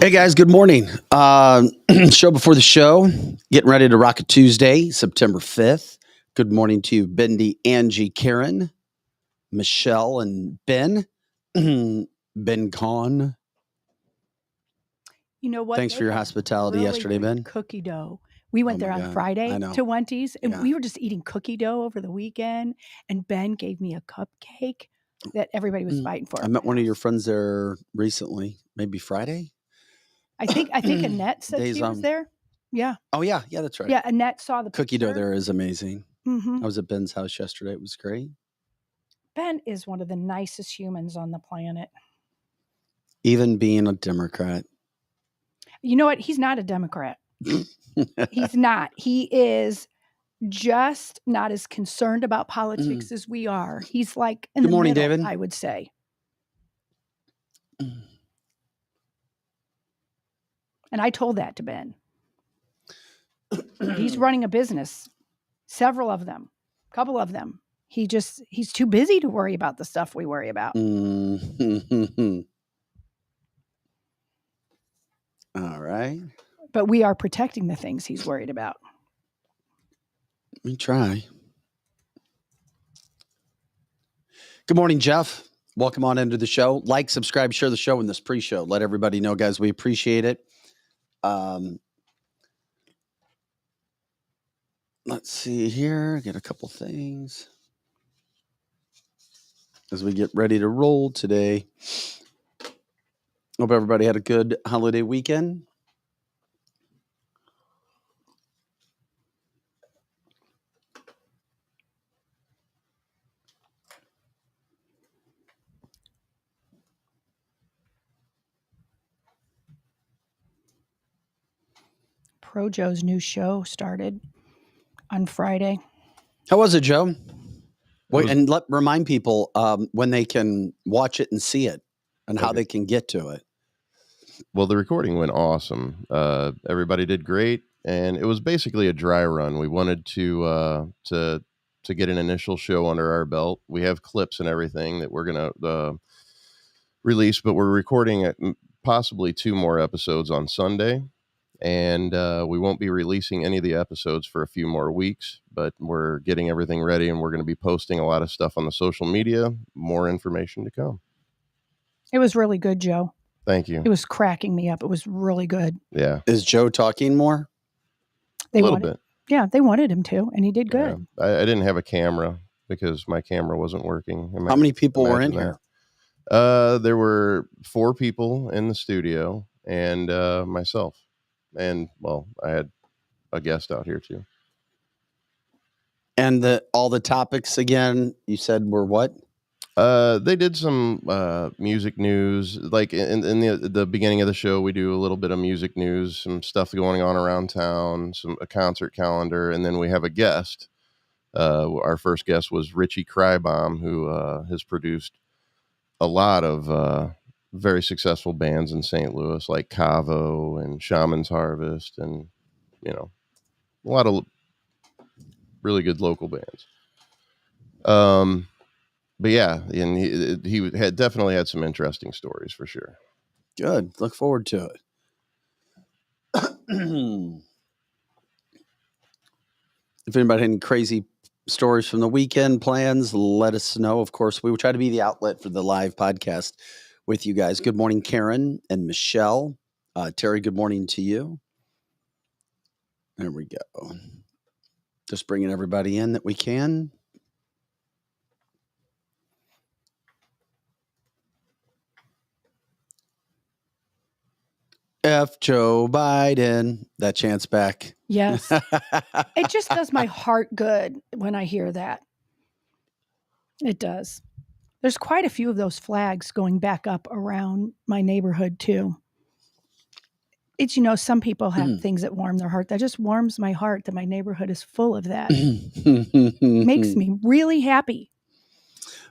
Hey guys, good morning. Show before the show. Getting ready to rock a Tuesday, September 5th. Good morning to Bendy, Angie, Karen, Michelle, and Ben. Ben Con. You know what? Thanks They for your have hospitality really yesterday, good Ben. cookie dough. We went Oh there my on God. I Friday know. to Wendy's, and Yeah. we were just eating cookie dough over the weekend. And Ben gave me a cupcake that everybody was fighting for. I at met my one of your house. friends there recently, maybe Friday. I think Annette said Days she was there. Yeah, Oh yeah, that's right. yeah. Annette saw the Cookie dough picture. there is amazing. Mhm. I was at Ben's house yesterday. It was great. Ben is one of the nicest humans on the planet. Even being a Democrat. You know what? He's not a Democrat. He's not. He is just not as concerned about politics as we are. He's like in Good the morning, middle, David. I would say. And I told that to Ben. He's running a business, several of them, a couple of them. He's too busy to worry about the stuff we worry about. All right. But we are protecting the things he's worried about. Let me try. Good morning, Jeff. Welcome on into the show. Like, subscribe, share the show in this pre-show. Let everybody know, guys, we appreciate it. Let's see here. Get a couple things as we get ready to roll today. Hope everybody had a good holiday weekend. Pro Joe's new show started on Friday. How was it, Joe? Wait, and remind people when they can watch it and see it and how they can get to it. Well, the recording went awesome. Everybody did great, and it was basically a dry run. We wanted to get an initial show under our belt. We have clips and everything that we're gonna release, but we're recording possibly 2 more episodes on Sunday, and we won't be releasing any of the episodes for a few more weeks. But we're getting everything ready, and we're going to be posting a lot of stuff on the social media. More information to come. It was really good, Joe. Thank you. It was cracking me up. It was really good. Yeah. Is Joe talking more? A little bit. Yeah, they wanted him to, and he did good. Yeah. I didn't have a camera because my camera wasn't working. How many people were in here? There were 4 people in the studio and myself. And, well, I had a guest out here too. And all the topics again, you said were what? They did some music news. Like in the beginning of the show, we do a little bit of music news, some stuff going on around town, a concert calendar, and then we have a guest. Our first guest was Richie Crybomb, who has produced a lot of very successful bands in St. Louis, like Cavo and Shaman's Harvest, and a lot of really good local bands. But yeah, and he had definitely had some interesting stories for sure. Good. Look forward to it. If anybody had any crazy stories from the weekend plans, let us know. Of course, we will try to be the outlet for the live podcast with you guys. Good morning, Karen and Michelle. Terry, good morning to you. There we go. Just bringing everybody in that we can. F. Joe Biden. That chant's back. Yes. It just does my heart good when I hear that. It does. There's quite a few of those flags going back up around my neighborhood too. It's, some people have things that warm their heart. That just warms my heart that my neighborhood is full of that. Makes me really happy.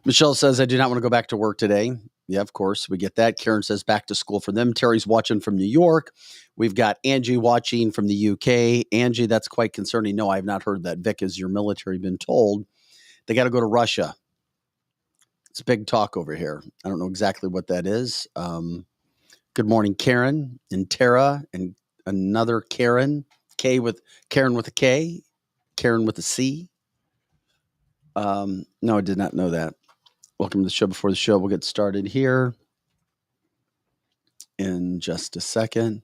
Michelle says, I do not want to go back to work today. Yeah, of course, we get that. Karen says back to school for them. Terry's watching from New York. We've got Angie watching from the UK. Angie, that's quite concerning. No, I have not heard that. Vic, has your military been told they got to go to Russia? It's big talk over here. I don't know exactly what that is. Good morning, Karen and Tara and another Karen. Karen with a K, Karen with a C. No, I did not know that. Welcome to the show. Before the show, we'll get started here in just a second.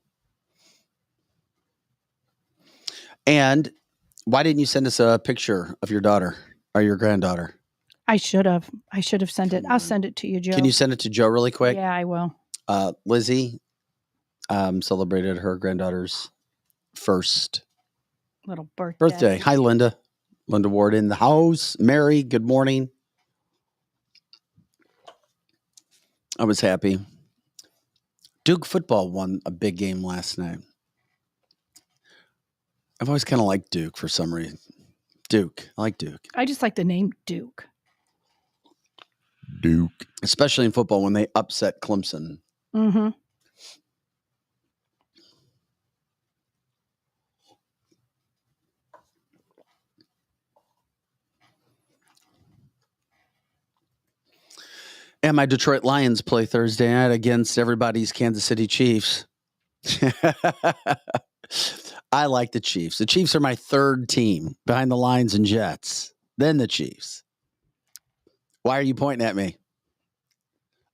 And why didn't you send us a picture of your daughter or your granddaughter? I should have sent it. Come I'll on. send it to you, Joe. Can you send it to Joe really quick? Yeah, I will. Lizzie celebrated her granddaughter's first Little birthday. birthday. Hi, Linda. Linda Ward in the house. Mary, good morning. I was happy. Duke football won a big game last night. I've always kind of liked Duke for some reason. Duke. I like Duke. I just like the name Duke. Duke. Especially in football when they upset Clemson. Mm-hmm. And my Detroit Lions play Thursday night against everybody's Kansas City Chiefs. I like the Chiefs. The Chiefs are my third team behind the Lions and Jets. Then the Chiefs. Why are you pointing at me?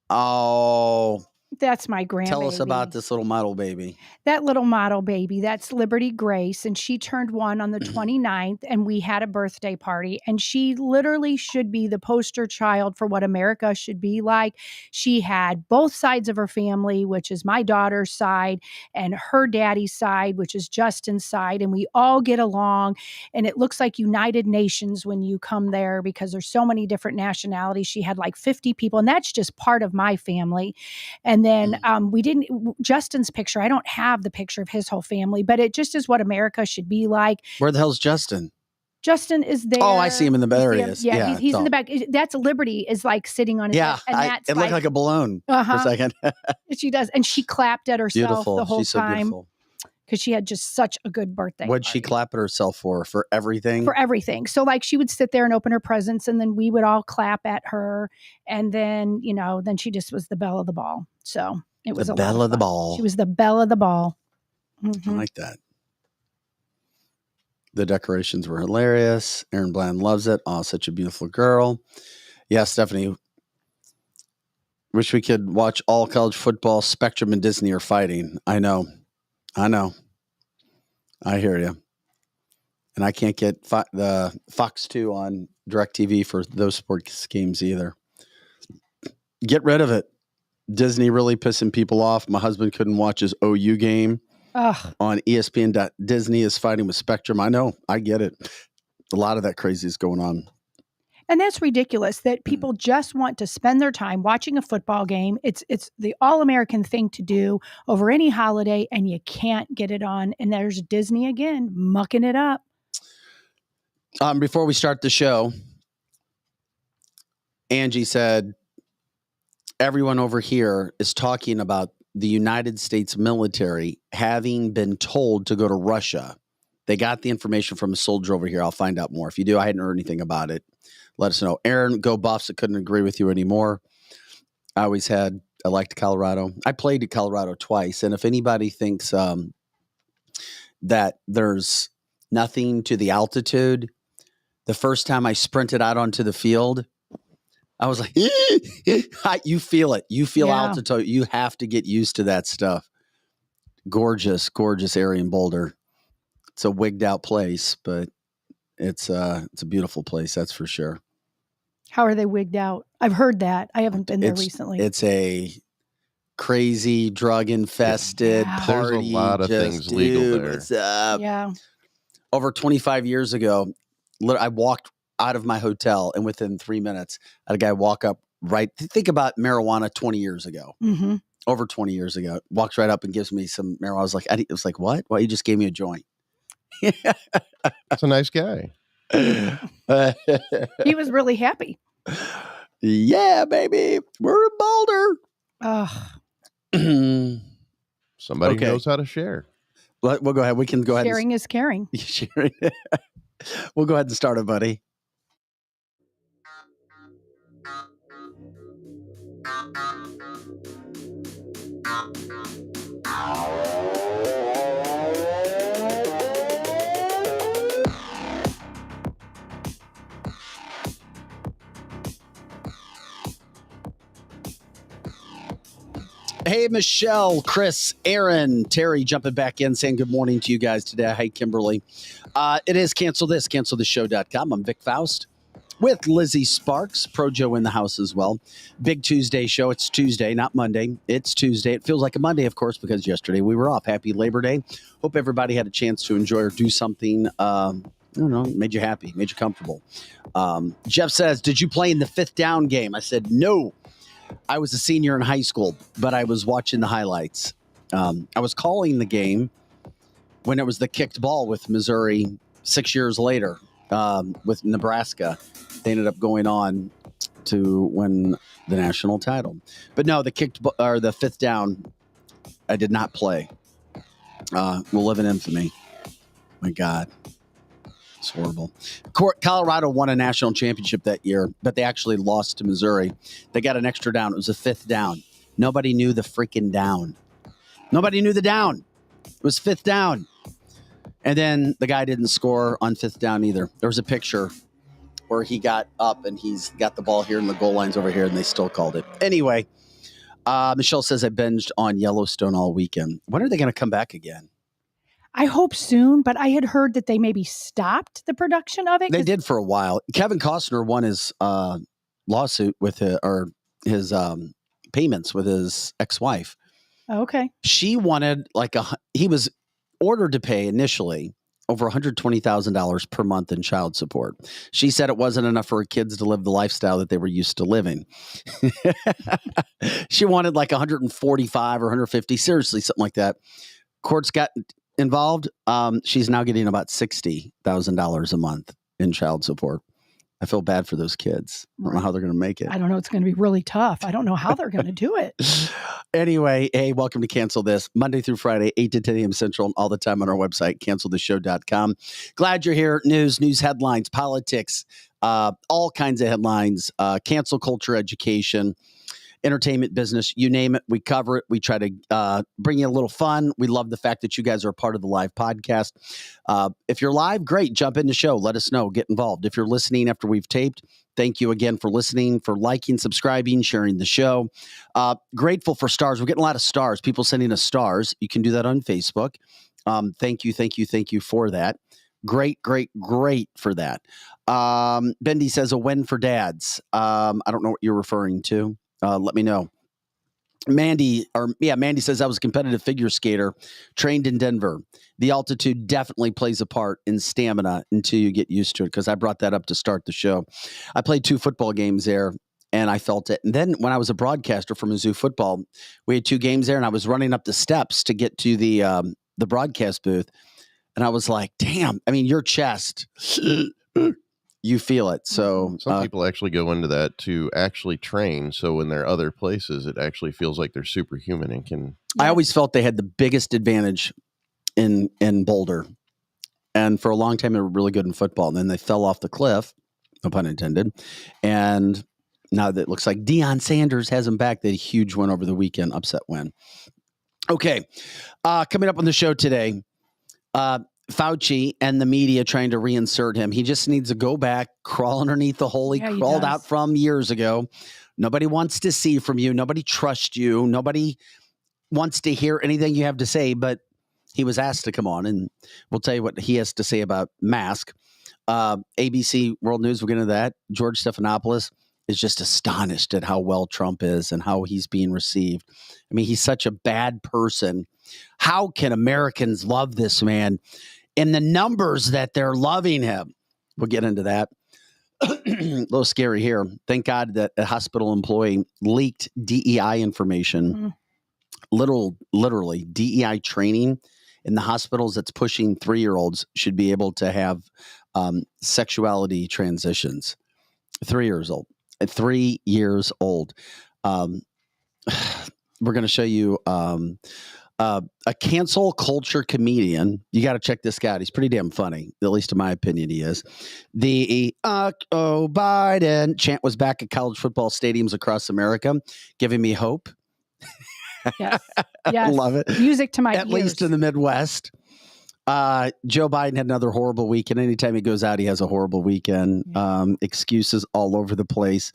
Oh, That's my grandbaby. tell us about this little model baby. That little model baby, that's Liberty Grace, and she turned 1 on the 29th, and we had a birthday party, and she literally should be the poster child for what America should be like. She had both sides of her family, which is my daughter's side, and her daddy's side, which is Justin's side, and we all get along, and it looks like United Nations when you come there because there's so many different nationalities. She had like 50 people, and that's just part of my family. And then Justin's picture, I don't have the picture of his whole family, but it just is what America should be like. Where the hell's Justin? Justin is there. Oh, I see him in the back. There he is. Yeah, he's in the back. That's Liberty is like sitting on his head. And it looked like a balloon for a second. She does. And she clapped at herself Beautiful. the whole She's so time. beautiful. Because she had just such a good birthday. What'd she clap at herself for? For everything? For everything. So like she would sit there and open her presents and then we would all clap at her. And then, then she just was the belle of the ball. So it was the a belle lot of the ball. She was the belle of the ball. Mm-hmm. I like that. The decorations were hilarious. Aaron Bland loves it. Oh, such a beautiful girl. Yeah, Stephanie. Wish we could watch all college football. Spectrum and Disney are fighting. I know. I hear you. And I can't get the Fox 2 on DirecTV for those sports games either. Get rid of it. Disney really pissing people off. My husband couldn't watch his OU game on ESPN. Disney is fighting with Spectrum. I know. I get it. A lot of that crazy is going on. And that's ridiculous that people just want to spend their time watching a football game. It's the all-American thing to do over any holiday, and you can't get it on. And there's Disney again, mucking it up. Before we start the show, Angie said, everyone over here is talking about the United States military having been told to go to Russia. They got the information from a soldier over here. I'll find out more. If you do, I hadn't heard anything about it. Let us know. Aaron, go Buffs. I couldn't agree with you anymore. I liked Colorado. I played at Colorado twice. And if anybody thinks that there's nothing to the altitude, the first time I sprinted out onto the field, I was like, you feel it. You feel altitude. You have to get used to that stuff. Gorgeous, gorgeous area in Boulder. It's a wigged out place, but it's a beautiful place. That's for sure. How are they wigged out? I've heard that. I haven't been there recently. It's a crazy drug infested party. There's a lot of things legal there. What's up? Yeah. Over 25 years ago, I walked out of my hotel and within 3 minutes, I had a guy walk up think about marijuana 20 years ago. Mm-hmm. Over 20 years ago, walks right up and gives me some marijuana. It was like, what? Well, he just gave me a joint. That's a nice guy. He was really happy. Yeah, baby. We're in Boulder. Somebody knows how to share. We'll go ahead. We can go ahead. Sharing is caring. Sharing. We'll go ahead and start it, buddy. Hey, Michelle, Chris, Aaron, Terry jumping back in saying good morning to you guys today. Hey, Kimberly. It is cancelthisshow.com. I'm Vic Faust with Lizzie Sparks, Projo in the house as well. Big Tuesday show. It's Tuesday, not Monday. It's Tuesday. It feels like a Monday, of course, because yesterday we were off. Happy Labor Day. Hope everybody had a chance to enjoy or do something, I don't know, made you happy, made you comfortable. Jeff says, did you play in the 5th down game? I said, no. I was a senior in high school, but I was watching the highlights. I was calling the game when it was the kicked ball with Missouri 6 years later with Nebraska. They ended up going on to win the national title. But no, the 5th down, I did not play. We'll live in infamy. My God. It's horrible. Colorado won a national championship that year, but they actually lost to Missouri. They got an extra down. It was a 5th down. Nobody knew the freaking down. Nobody knew the down. It was 5th down. And then the guy didn't score on 5th down either. There was a picture where he got up and he's got the ball here and the goal line's over here and they still called it. Anyway, Michelle says I binged on Yellowstone all weekend. When are they going to come back again? I hope soon, but I had heard that they maybe stopped the production of it. They did for a while. Kevin Costner won his lawsuit with his payments with his ex-wife. Okay. She wanted he was ordered to pay initially over $120,000 per month in child support. She said it wasn't enough for her kids to live the lifestyle that they were used to living. She wanted like 145 or 150, seriously, something like that. Courts got involved. She's now getting about $60,000 a month in child support. I feel bad for those kids. I don't know how they're going to make it. I don't know. It's going to be really tough. I don't know how they're going to do it. Anyway, hey, welcome to Cancel This, Monday through Friday, 8 to 10 a.m. Central, and all the time on our website, canceltheshow.com. Glad you're here. News headlines, politics, all kinds of headlines, cancel culture, education, entertainment business, you name it, we cover it. We try to bring you a little fun. We love the fact that you guys are a part of the live podcast. If you're live, great. Jump in the show. Let us know. Get involved. If you're listening after we've taped, thank you again for listening, for liking, subscribing, sharing the show. Grateful for stars. We're getting a lot of stars. People sending us stars. You can do that on Facebook. Thank you for that. Great for that. Bendy says a win for dads. I don't know what you're referring to. Let me know. Mandy says I was a competitive figure skater, trained in Denver. The altitude definitely plays a part in stamina until you get used to it, because I brought that up to start the show. I played 2 football games there, and I felt it. And then when I was a broadcaster for Mizzou football, we had 2 games there, and I was running up the steps to get to the broadcast booth, and I was like, damn, I mean, your chest... You feel it. So some people actually go into that to actually train. So when they're other places, it actually feels like they're superhuman and can. I always felt they had the biggest advantage in Boulder. And for a long time, they were really good in football. And then they fell off the cliff, no pun intended. And now that it looks like Deion Sanders has them back. They had a huge win over the weekend, upset win. Okay. Coming up on the show today, Fraudci and the media trying to reinsert him. He just needs to go back, crawl underneath the hole he crawled out from years ago. Nobody wants to see from you. Nobody trusts you. Nobody wants to hear anything you have to say, but he was asked to come on, and we'll tell you what he has to say about mask. ABC World News, we'll get into that. George Stephanopoulos is just astonished at how well Trump is and how he's being received. I mean, he's such a bad person. How can Americans love this man in the numbers that they're loving him? We'll get into that. A little scary here. Thank God that a hospital employee leaked DEI information, literally DEI training in the hospitals that's pushing 3-year-olds should be able to have sexuality transitions. 3 years old. At 3 years old. We're going to show you a cancel culture comedian. You got to check this guy out. He's pretty damn funny. At least in my opinion, he is. The "Oh Biden" chant was back at college football stadiums across America, giving me hope. Yes. Yes. Love it. Music to my At ears. least in the Midwest. Joe Biden had another horrible weekend. Anytime he goes out, he has a horrible weekend. Excuses all over the place.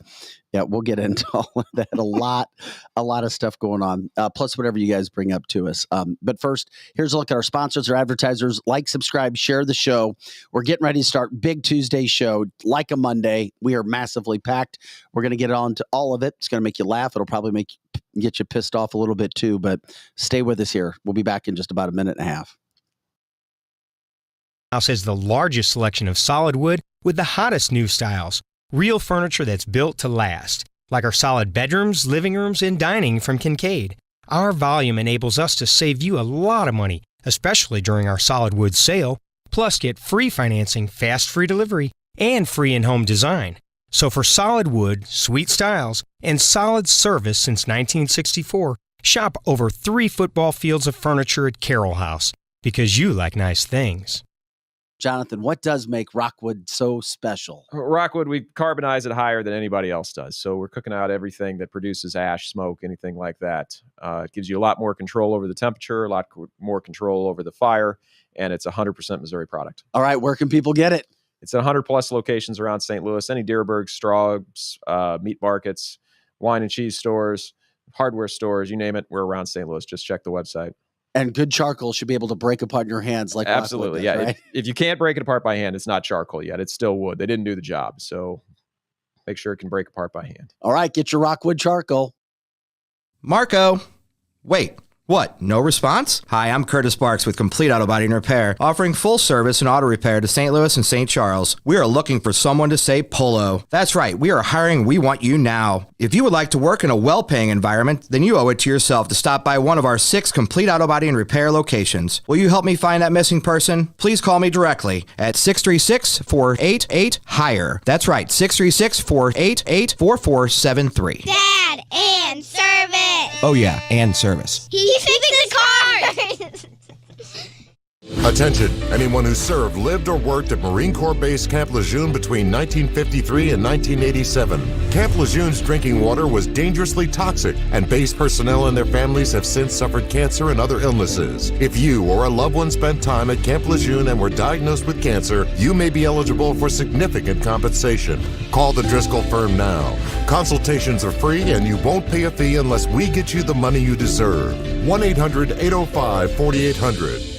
Yeah, we'll get into all of that. A lot of stuff going on. Plus whatever you guys bring up to us. But first, here's a look at our sponsors, our advertisers. Like, subscribe, share the show. We're getting ready to start big Tuesday show like a Monday. We are massively packed. We're going to get on to all of it. It's going to make you laugh. It'll probably get you pissed off a little bit too. But stay with us here. We'll be back in just about a minute and a half. House has the largest selection of solid wood with the hottest new styles. Real furniture that's built to last, like our solid bedrooms, living rooms, and dining from Kincaid. Our volume enables us to save you a lot of money, especially during our solid wood sale. Plus, get free financing, fast free delivery, and free in-home design. So for solid wood, sweet styles, and solid service since 1964, shop over 3 football fields of furniture at Carroll House, because you like nice things. Jonathan, what does make Rockwood so special? Rockwood, we carbonize it higher than anybody else does. So we're cooking out everything that produces ash, smoke, anything like that. It gives you a lot more control over the temperature, a lot more control over the fire, and it's 100% Missouri product. All right, where can people get it? It's 100-plus locations around St. Louis, any Deerberg, Straub's, meat markets, wine and cheese stores, hardware stores, you name it, we're around St. Louis. Just check the website. And good charcoal should be able to break apart in your hands like absolutely, does, yeah. Right? If you can't break it apart by hand, it's not charcoal yet. It's still wood. They didn't do the job, so make sure it can break apart by hand. All right, get your Rockwood charcoal. Marco, wait. What? No response? Hi, I'm Curtis Barks with Complete Auto Body and Repair, offering full service and auto repair to St. Louis and St. Charles. We are looking for someone to say polo. That's right, we are hiring. We want you now. If you would like to work in a well-paying environment, then you owe it to yourself to stop by one of our 6 Complete Auto Body and Repair locations. Will you help me find that missing person? Please call me directly at 636-488-HIRE. That's right, 636-488-4473. Dad, and service. Oh yeah, and service. He fixes cars. Attention, anyone who served, lived, or worked at Marine Corps Base Camp Lejeune between 1953 and 1987. Camp Lejeune's drinking water was dangerously toxic, and base personnel and their families have since suffered cancer and other illnesses. If you or a loved one spent time at Camp Lejeune and were diagnosed with cancer, you may be eligible for significant compensation. Call the Driscoll firm now. Consultations are free, and you won't pay a fee unless we get you the money you deserve. 1-800-805-4800.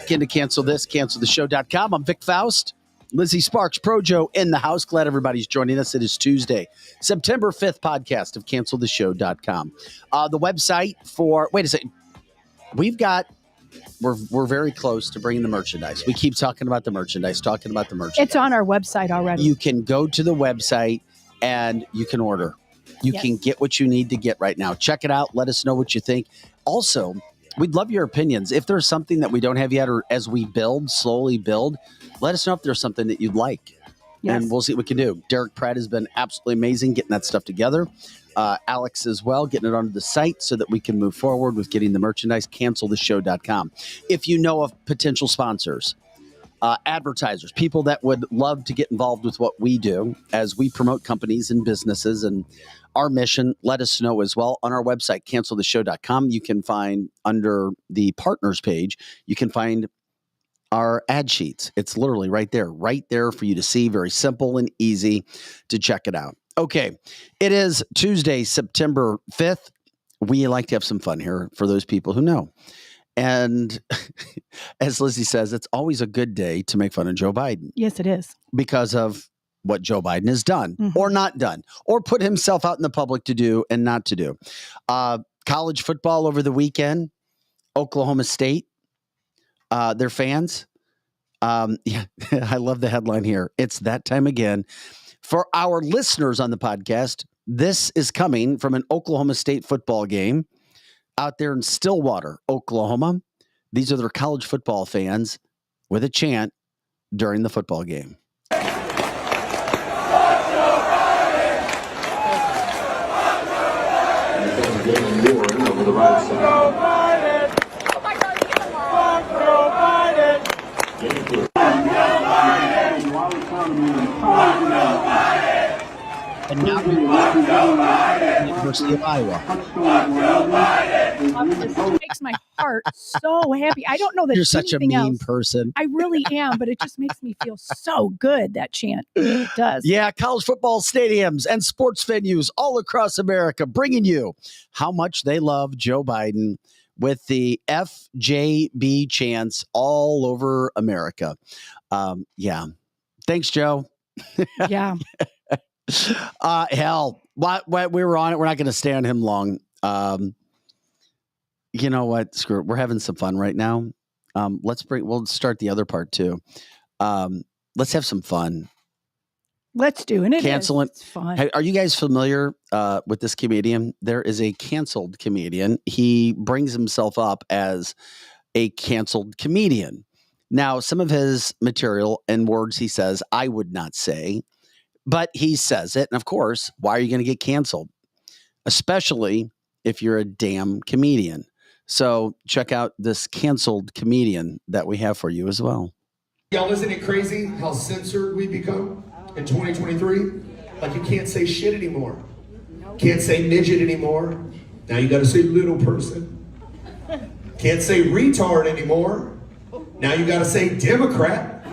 Again, to cancel the show.com. I'm Vic Faust. Lizzie Sparks, Projo in the house. Glad everybody's joining us. It is Tuesday, September 5th podcast of canceltheshow.com. The website for, wait a second. We're very close to bringing the merchandise. We keep talking about the merchandise. It's on our website already. You can go to the website and you can order. You can get what you need to get right now. Check it out. Let us know what you think. Also, we'd love your opinions. If there's something that we don't have yet, or as we slowly build, let us know if there's something that you'd like. Yes. And we'll see what we can do. Derek Pratt has been absolutely amazing getting that stuff together. Alex as well, getting it onto the site so that we can move forward with getting the merchandise. Canceltheshow.com. If you know of potential sponsors, advertisers, people that would love to get involved with what we do as we promote companies and businesses and our mission, let us know as well. On our website, canceltheshow.com, you can find under the partners page, you can find our ad sheets. It's literally right there for you to see. Very simple and easy to check it out. Okay, it is Tuesday, September 5th. We like to have some fun here for those people who know. And as Lizzie says, it's always a good day to make fun of Joe Biden. Yes, it is. Because of what Joe Biden has done or not done or put himself out in the public to do and not to do. College football over the weekend, Oklahoma State, their fans. I love the headline here. It's that time again. For our listeners on the podcast, this is coming from an Oklahoma State football game out there in Stillwater, Oklahoma. These are their college football fans with a chant during the football game. And now the University of Iowa. It makes my heart so happy. I don't know that You're such a anything mean else. person. I really am, but it just makes me feel so good, that chant. It does. Yeah, college football stadiums and sports venues all across America bringing you how much they love Joe Biden with the FJB chants all over America. Yeah. Thanks, Joe. Yeah. Hell, what we were on it. We're not going to stay on him long. You know what? Screw it. We're having some fun right now. We'll start the other part too. Let's have some fun. Let's do it. Canceling. It's fun. Hey, are you guys familiar with this comedian? There is a canceled comedian. He brings himself up as a canceled comedian. Now, some of his material and words he says, I would not say, but he says it. And of course, why are you going to get canceled? Especially if you're a damn comedian. So check out this canceled comedian that we have for you as well. Y'all, isn't it crazy how censored we become in 2023? Like, you can't say shit anymore. Can't say midget anymore. Now you got to say little person. Can't say retard anymore. Now you got to say Democrat.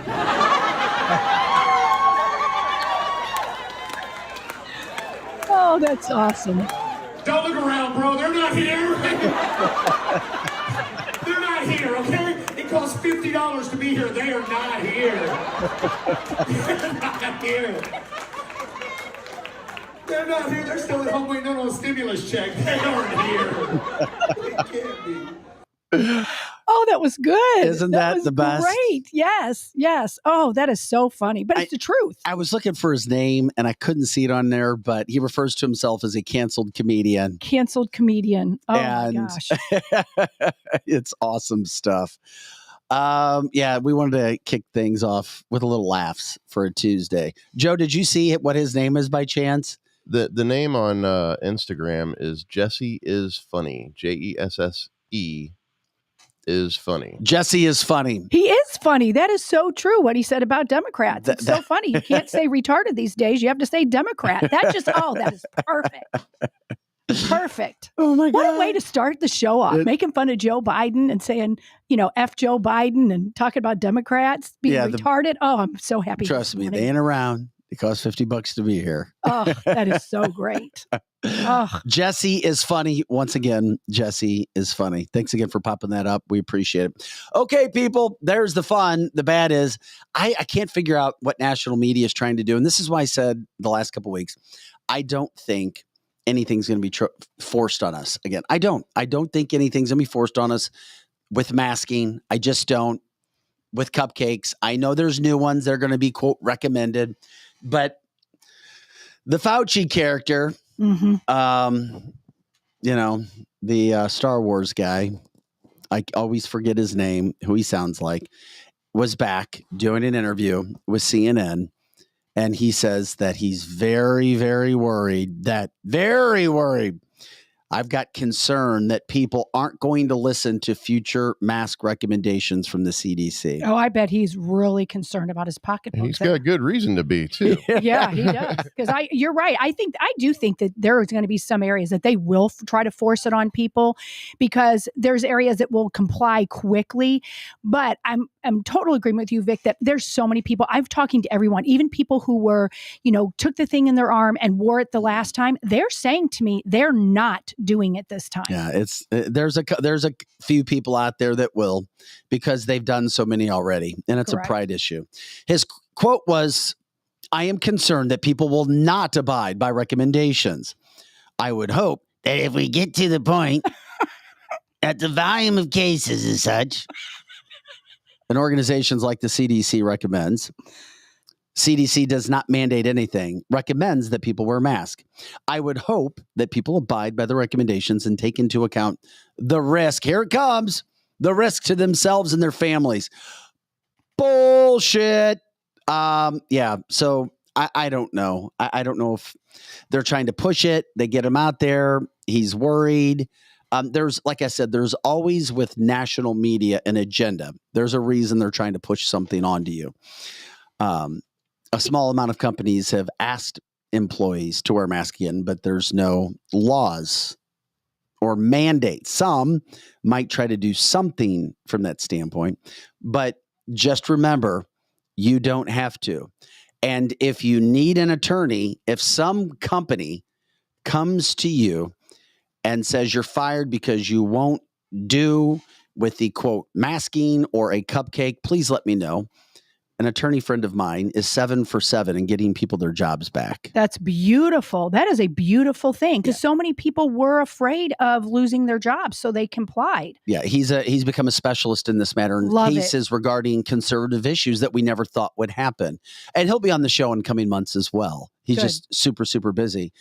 Oh, that's awesome. Don't look around, bro. They're not here. They're not here, okay? It costs $50 to be here. They are not here. They're not here. They're not here. They're still at home waiting on a stimulus check. They aren't here. They can't be. Oh, that was good. Isn't that was the best? Great. Yes. Yes. Oh, that is so funny. But it's the truth. I was looking for his name and I couldn't see it on there, but he refers to himself as a canceled comedian. Canceled comedian. Oh, my gosh. It's awesome stuff. Yeah, we wanted to kick things off with a little laughs for a Tuesday. Joe, did you see what his name is by chance? The name on Instagram is Jesse is Funny. JESSE is funny. Jesse is funny. He is funny. That is so true, what he said about Democrats. It's so funny. You can't say retarded these days. You have to say Democrat. That is perfect. Perfect. Oh, my God. What a way to start the show off. Making fun of Joe Biden and saying, F Joe Biden and talking about Democrats being retarded. Oh, I'm so happy. Trust me, they ain't around. It costs $50 to be here. Oh, that is so great. Oh. Jesse is funny. Once again, Jesse is funny. Thanks again for popping that up. We appreciate it. Okay, people, there's the fun. The bad is I can't figure out what national media is trying to do. And this is why I said the last couple of weeks, I don't think anything's going to be forced on us again. I don't think anything's going to be forced on us with masking. I just don't. With cupcakes, I know there's new ones that are going to be, quote, recommended. But the Fraudci character, the Star Wars guy, I always forget his name, who he sounds like, was back doing an interview with CNN. And he says that he's very, very worried, I've got concern that people aren't going to listen to future mask recommendations from the CDC. Oh, I bet he's really concerned about his pocketbook. He's got a good reason to be, too. Yeah, he does. Because you're right. I do think that there is going to be some areas that they will try to force it on people because there's areas that will comply quickly. But I'm totally agreeing with you, Vic, that there's so many people. I've talking to everyone, even people who were, took the thing in their arm and wore it the last time. They're saying to me, they're not doing it this time. Yeah, there's a few people out there that will because they've done so many already, and it's Correct. A pride issue. His quote was, "I am concerned that people will not abide by recommendations. I would hope that if we get to the point that the volume of cases is such, and organizations like the CDC recommends." CDC does not mandate anything, recommends that people wear masks. I would hope that people abide by the recommendations and take into account the risk. Here it comes. The risk to themselves and their families. Bullshit. Yeah. So I don't know. I don't know if they're trying to push it. They get him out there. He's worried. There's, like I said, there's always with national media an agenda. There's a reason they're trying to push something onto you. A small amount of companies have asked employees to wear masks again, but there's no laws or mandates. Some might try to do something from that standpoint, but just remember, you don't have to. And if you need an attorney, if some company comes to you and says you're fired because you won't do with the quote masking or a cupcake, please let me know. An attorney friend of mine is 7 for 7 in getting people their jobs back. That's beautiful. That is a beautiful thing because so many people were afraid of losing their jobs, so they complied. Yeah, he's become a specialist in this matter in cases regarding conservative issues that we never thought would happen. And he'll be on the show in coming months as well. He's just super, super busy.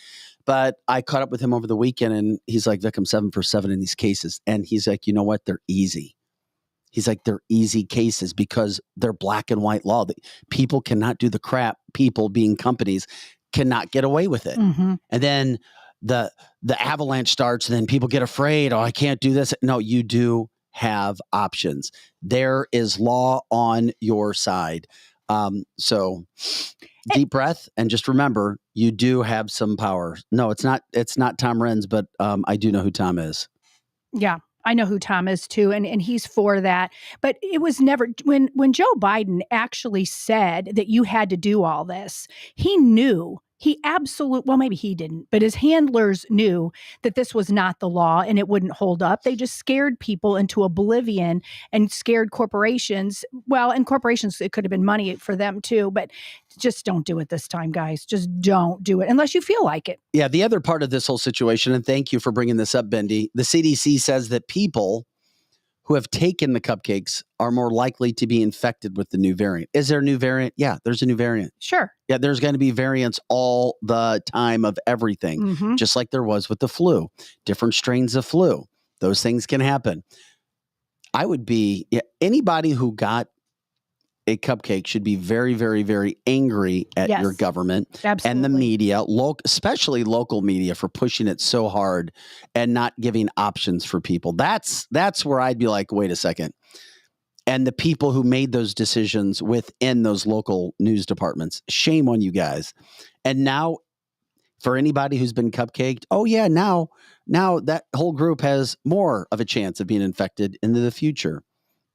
But I caught up with him over the weekend, and he's like, Vic, I'm 7 for 7 in these cases. And he's like, you know what? They're easy. He's like, they're easy cases because they're black and white law. People cannot do the crap. People, being companies, cannot get away with it. Mm-hmm. And then the avalanche starts, and then people get afraid. Oh, I can't do this. No, you do have options. There is law on your side. So deep breath, and just remember, you do have some power. No, it's not Tom Renz, but I do know who Tom is. Yeah. I know who Tom is too, and he's for that. But it was never when Joe Biden actually said that you had to do all this, he knew. Well, maybe he didn't, but his handlers knew that this was not the law and it wouldn't hold up. They just scared people into oblivion and scared corporations. Well, and corporations, it could have been money for them too, but just don't do it this time, guys. Just don't do it unless you feel like it. Yeah, the other part of this whole situation, and thank you for bringing this up, Bendy, the CDC says that people who have taken the cupcakes are more likely to be infected with the new variant. Is there a new variant? Yeah, there's a new variant. Sure. Yeah, there's going to be variants all the time of everything, just like there was with the flu, different strains of flu. Those things can happen. I would be, anybody who got a cupcake should be very, very, very angry at your government and the media, especially local media, for pushing it so hard and not giving options for people. That's where I'd be like, wait a second. And the people who made those decisions within those local news departments, shame on you guys. And now, for anybody who's been cupcaked, oh yeah, now that whole group has more of a chance of being infected into the future.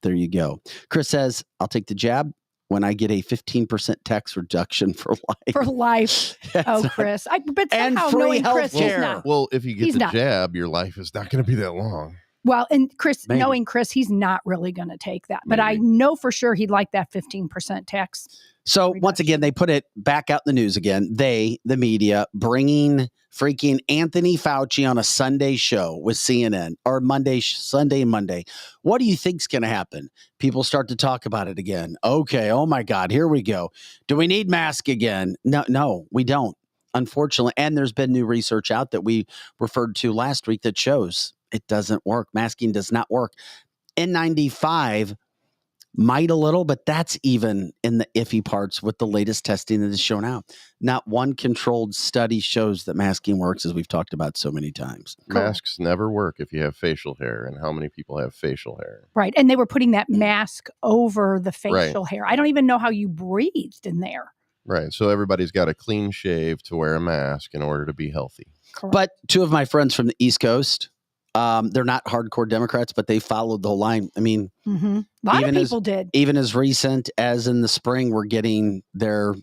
There you go. Chris says, I'll take the jab when I get a 15% tax reduction for life. For life. Oh, Chris. But somehow and free knowing Chris, he's healthcare. not. Well, if you get the jab, your life is not going to be that long. Well, and Chris, Maybe. knowing Chris, he's not really going to take that. But I know for sure he'd like that 15% tax. So once again, they put it back out in the news again. They, the media, bringing freaking Anthony Fauci on a Sunday show with CNN, or Sunday and Monday. What do you think's going to happen? People start to talk about it again. Okay, oh my God, here we go. Do we need masks again? No, we don't, unfortunately. And there's been new research out that we referred to last week that shows it doesn't work. Masking does not work. N95 might a little, but that's even in the iffy parts with the latest testing that is shown out. Not one controlled study shows that masking works, as we've talked about so many times. Masks never work if you have facial hair, and how many people have facial hair? Right. And they were putting that mask over the facial hair. I don't even know how you breathed in there. Right. So everybody's got a clean shave to wear a mask in order to be healthy. Correct. But two of my friends from the East Coast, they're not hardcore Democrats, but they followed the whole line. I mean, a lot of people did. Even as recent as in the spring, we're getting their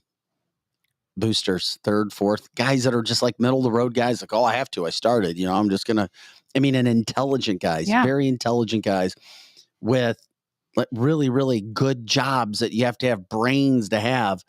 boosters, third, fourth, guys that are just like middle of the road guys. Like, oh, I have to. I started. I'm just going to. I mean, and intelligent guys, very intelligent guys with like really, really good jobs that you have to have brains to have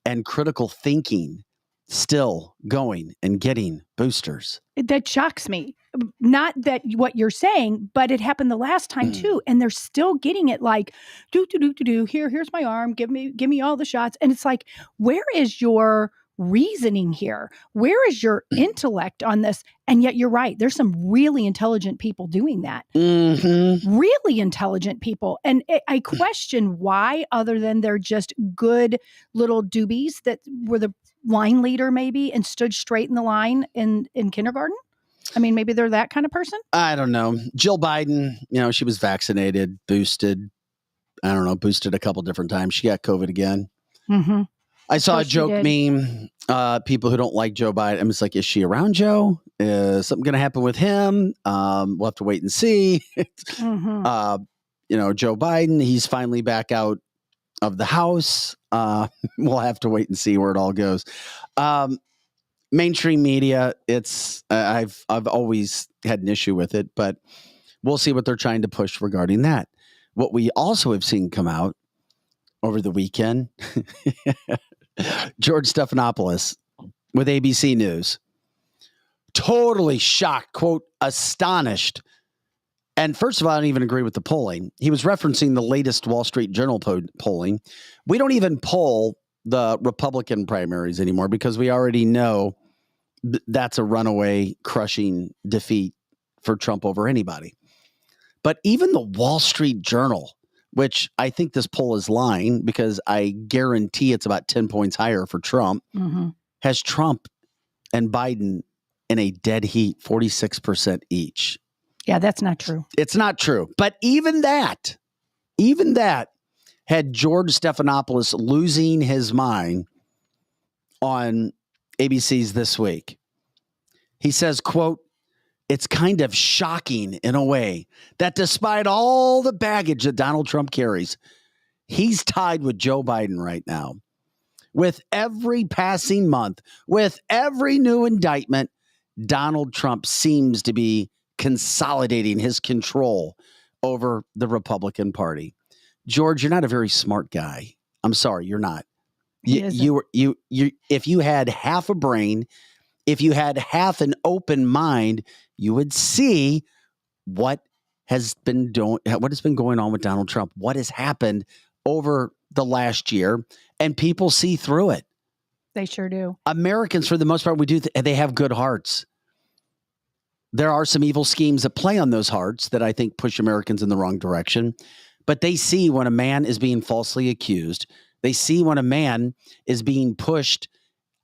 and critical thinking, still going and getting boosters. That shocks me. Not that what you're saying, but it happened the last time too. And they're still getting it like, here's my arm. Give me all the shots. And it's like, where is your reasoning here? Where is your intellect on this? And yet you're right. There's some really intelligent people doing that. Mm-hmm. Really intelligent people. And I question why, other than they're just good little doobies that were the line leader maybe and stood straight in the line in kindergarten. I mean, maybe they're that kind of person. I don't know. Jill Biden, she was vaccinated, boosted. I don't know, boosted a couple different times. She got COVID again. Mm-hmm. I saw a course she joke did. meme. People who don't like Joe Biden, I'm just like, is she around Joe? Is something going to happen with him? We'll have to wait and see. Mm-hmm. Joe Biden, he's finally back out of the House. We'll have to wait and see where it all goes. Mainstream media, it's I've always had an issue with it, but we'll see what they're trying to push regarding that. What we also have seen come out over the weekend, George Stephanopoulos with ABC News, totally shocked, quote, astonished. And first of all, I don't even agree with the polling. He was referencing the latest Wall Street Journal polling. We don't even poll the Republican primaries anymore because we already know that's a runaway crushing defeat for Trump over anybody. But even the Wall Street Journal, which I think this poll is lying because I guarantee it's about 10 points higher for Trump, has Trump and Biden in a dead heat, 46% each. Yeah, that's not true. It's not true. But even that had George Stephanopoulos losing his mind on ABC's This Week. He says, quote, it's kind of shocking in a way that despite all the baggage that Donald Trump carries, he's tied with Joe Biden right now. With every passing month, with every new indictment, Donald Trump seems to be consolidating his control over the Republican Party. George, you're not a very smart guy. I'm sorry, you're not. You if you had half a brain, if you had half an open mind, you would see what has been going on with Donald Trump, what has happened over the last year, and people see through it. They sure do. Americans, for the most part, they have good hearts. There are some evil schemes that play on those hearts that I think push Americans in the wrong direction. But they see when a man is being falsely accused. They see when a man is being pushed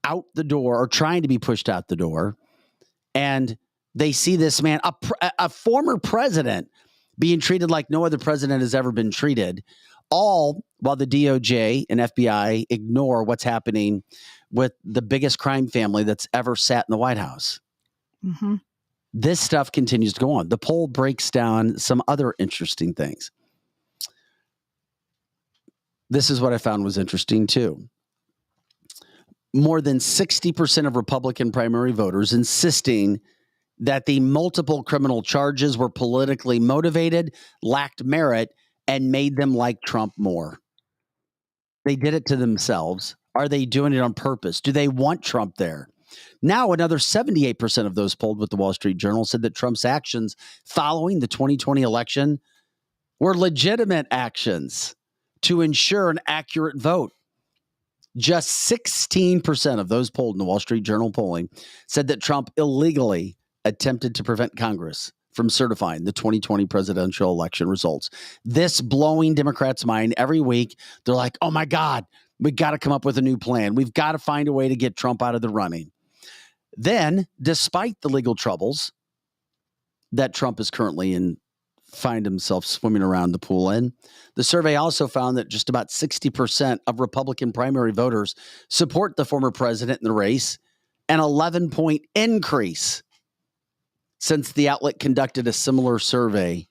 out the door or trying to be pushed out the door. And they see this man, a former president, being treated like no other president has ever been treated, all while the DOJ and FBI ignore what's happening with the biggest crime family that's ever sat in the White House. Mm-hmm. This stuff continues to go on. The poll breaks down some other interesting things. This is what I found was interesting, too. More than 60% of Republican primary voters insisting that the multiple criminal charges were politically motivated, lacked merit, and made them like Trump more. They did it to themselves. Are they doing it on purpose? Do they want Trump there? Now, another 78% of those polled with the Wall Street Journal said that Trump's actions following the 2020 election were legitimate actions to ensure an accurate vote. Just 16% of those polled in the Wall Street Journal polling said that Trump illegally attempted to prevent Congress from certifying the 2020 presidential election results. This blowing Democrats' mind every week. They're like, oh my God, we got to come up with a new plan. We've got to find a way to get Trump out of the running. Then, despite the legal troubles that Trump is currently in, find himself swimming around the pool in, the survey also found that just about 60% of Republican primary voters support the former president in the race, an 11-point increase since the outlet conducted a similar survey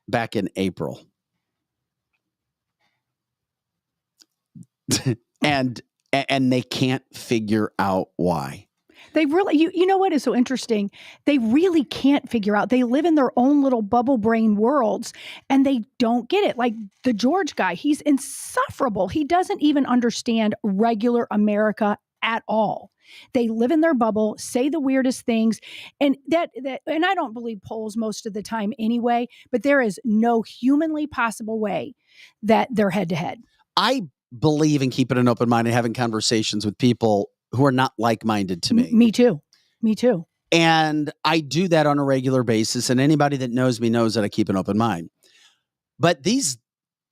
back in April. and they can't figure out why. They really, you know what is so interesting? They really can't figure out. They live in their own little bubble brain worlds and they don't get it. Like the George guy, he's insufferable. He doesn't even understand regular America at all. They live in their bubble, say the weirdest things. And and I don't believe polls most of the time anyway, but there is no humanly possible way that they're head to head. I believe in keeping an open mind and having conversations with people who are not like-minded to me. Me too. And I do that on a regular basis. And anybody that knows me knows that I keep an open mind. But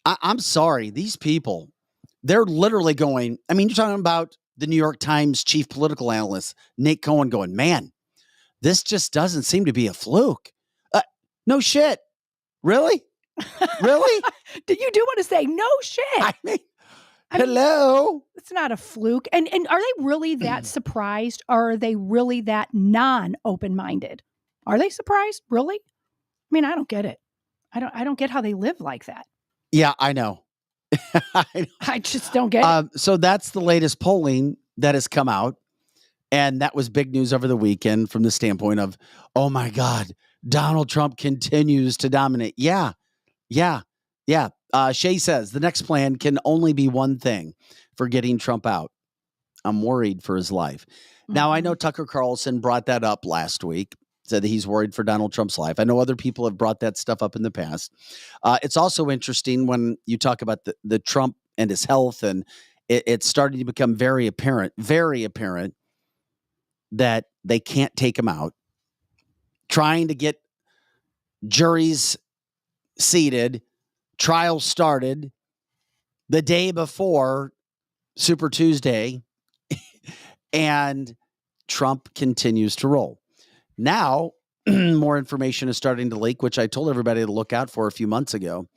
I'm sorry, these people, they're literally going, I mean, you're talking about the New York Times chief political analyst, Nate Cohen, going, man, this just doesn't seem to be a fluke. No shit. Really? Really? You do want to say no shit. I mean, hello? It's not a fluke. And are they really that surprised? Or are they really that non-open-minded? Are they surprised? Really? I mean, I don't get it. I don't get how they live like that. Yeah, I know. I just don't get it. So that's the latest polling that has come out. And that was big news over the weekend from the standpoint of, oh my God, Donald Trump continues to dominate. Yeah. Shay says the next plan can only be one thing for getting Trump out. I'm worried for his life. Now, I know Tucker Carlson brought that up last week, said that he's worried for Donald Trump's life. I know other people have brought that stuff up in the past. It's also interesting when you talk about the Trump and his health, and it's starting to become very apparent that they can't take him out. Trying to get juries seated, trial started the day before Super Tuesday, and Trump continues to roll. Now, more information is starting to leak, which I told everybody to look out for a few months ago,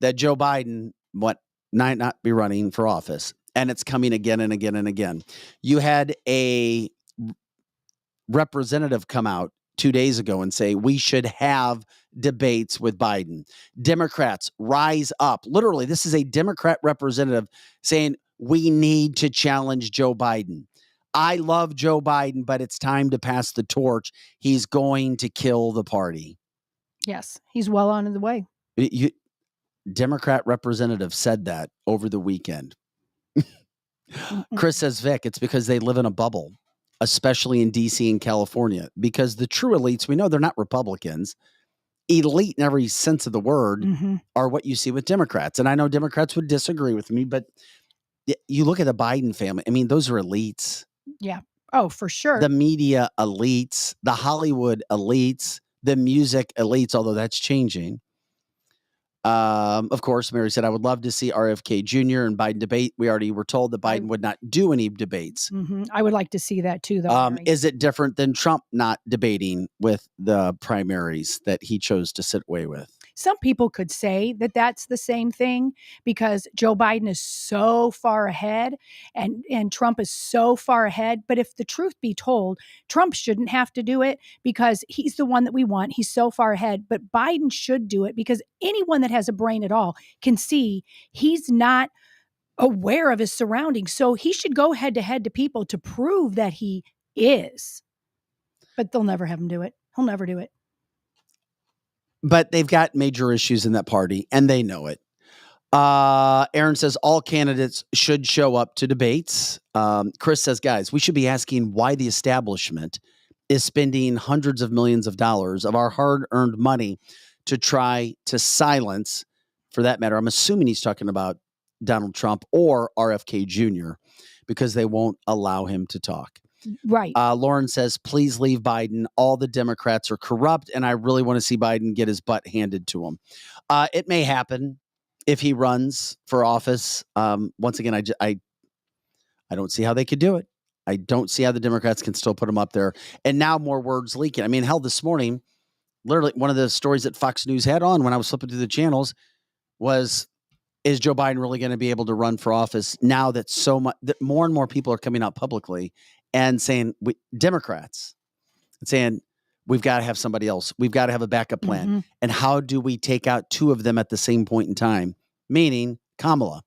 that Joe Biden might not be running for office. And it's coming again and again and again. You had a representative come out 2 days ago and say we should have debates with Biden. Democrats, rise up. Literally, this is a Democrat representative saying we need to challenge Joe Biden. I love Joe Biden, but it's time to pass the torch. He's going to kill the party. Yes, he's well on the way. Democrat representative said that over the weekend. Chris says, Vic, it's because they live in a bubble, especially in D.C. and California, because the true elites, we know they're not Republicans. Elite in every sense of the word are what you see with Democrats. And I know Democrats would disagree with me, but you look at the Biden family. I mean, those are elites. Yeah. Oh, for sure. The media elites, the Hollywood elites, the music elites, although that's changing. Of course, Mary said, I would love to see RFK Jr. and Biden debate. We already were told that Biden would not do any debates. I would like to see that too, though. Is it different than Trump not debating with the primaries that he chose to sit away with? Some people could say that that's the same thing because Joe Biden is so far ahead and Trump is so far ahead. But if the truth be told, Trump shouldn't have to do it because he's the one that we want. He's so far ahead. But Biden should do it because anyone that has a brain at all can see he's not aware of his surroundings. So he should go head to people to prove that he is. But they'll never have him do it. He'll never do it. But they've got major issues in that party, and they know it. Aaron says all candidates should show up to debates. Chris says, guys, we should be asking why the establishment is spending hundreds of millions of dollars of our hard-earned money to try to silence, for that matter, I'm assuming he's talking about Donald Trump or RFK Jr., because they won't allow him to talk. Right. Lauren says, please leave Biden. All the Democrats are corrupt, and I really want to see Biden get his butt handed to him. It may happen if he runs for office. Once again, I don't see how they could do it. I don't see how the Democrats can still put him up there. And now more words leaking. I mean, hell, this morning, literally one of the stories that Fox News had on when I was flipping through the channels was, is Joe Biden really going to be able to run for office now that that more and more people are coming out publicly and saying, Democrats, saying, we've got to have somebody else. We've got to have a backup plan. And how do we take out two of them at the same point in time? Meaning Kamala,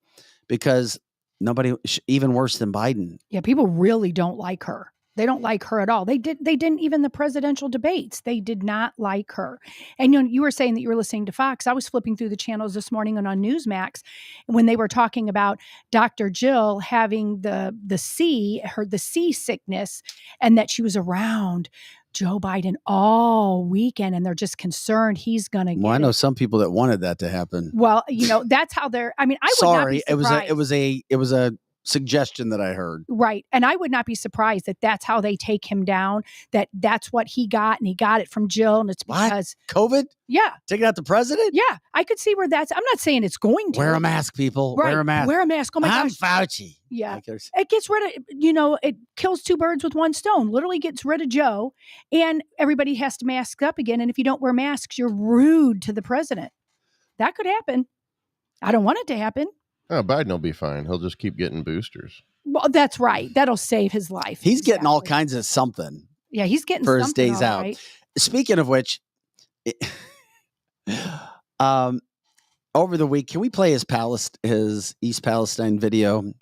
because nobody, even worse than Biden. Yeah, people really don't like her. They don't like her at all. They didn't even the presidential debates. They did not like her. And you were saying that you were listening to Fox. I was flipping through the channels this morning and on Newsmax when they were talking about Dr. Jill having the sea sickness, and that she was around Joe Biden all weekend, and they're just concerned he's going to get I know some people that wanted that to happen. Well, that's how they're. I mean, I would not be surprised. It was a suggestion that I heard. Right. And I would not be surprised that that's how they take him down, that's what he got, and he got it from Jill. And it's because COVID? Yeah. Taking out the president? Yeah. I could see where I'm not saying it's going to. Wear a mask, people. Right. Wear a mask. Wear a mask. Oh my I'm gosh. Fauci. Yeah. Like It gets rid of, it kills two birds with one stone. Literally gets rid of Joe, and everybody has to mask up again. And if you don't wear masks, you're rude to the president. That could happen. I don't want it to happen. Oh, Biden will be fine. He'll just keep getting boosters. Well, that's right. That'll save his life. He's getting all kinds of something. Yeah, he's getting for his something days all out. right. Speaking of which, over the week, can we play his East Palestine video?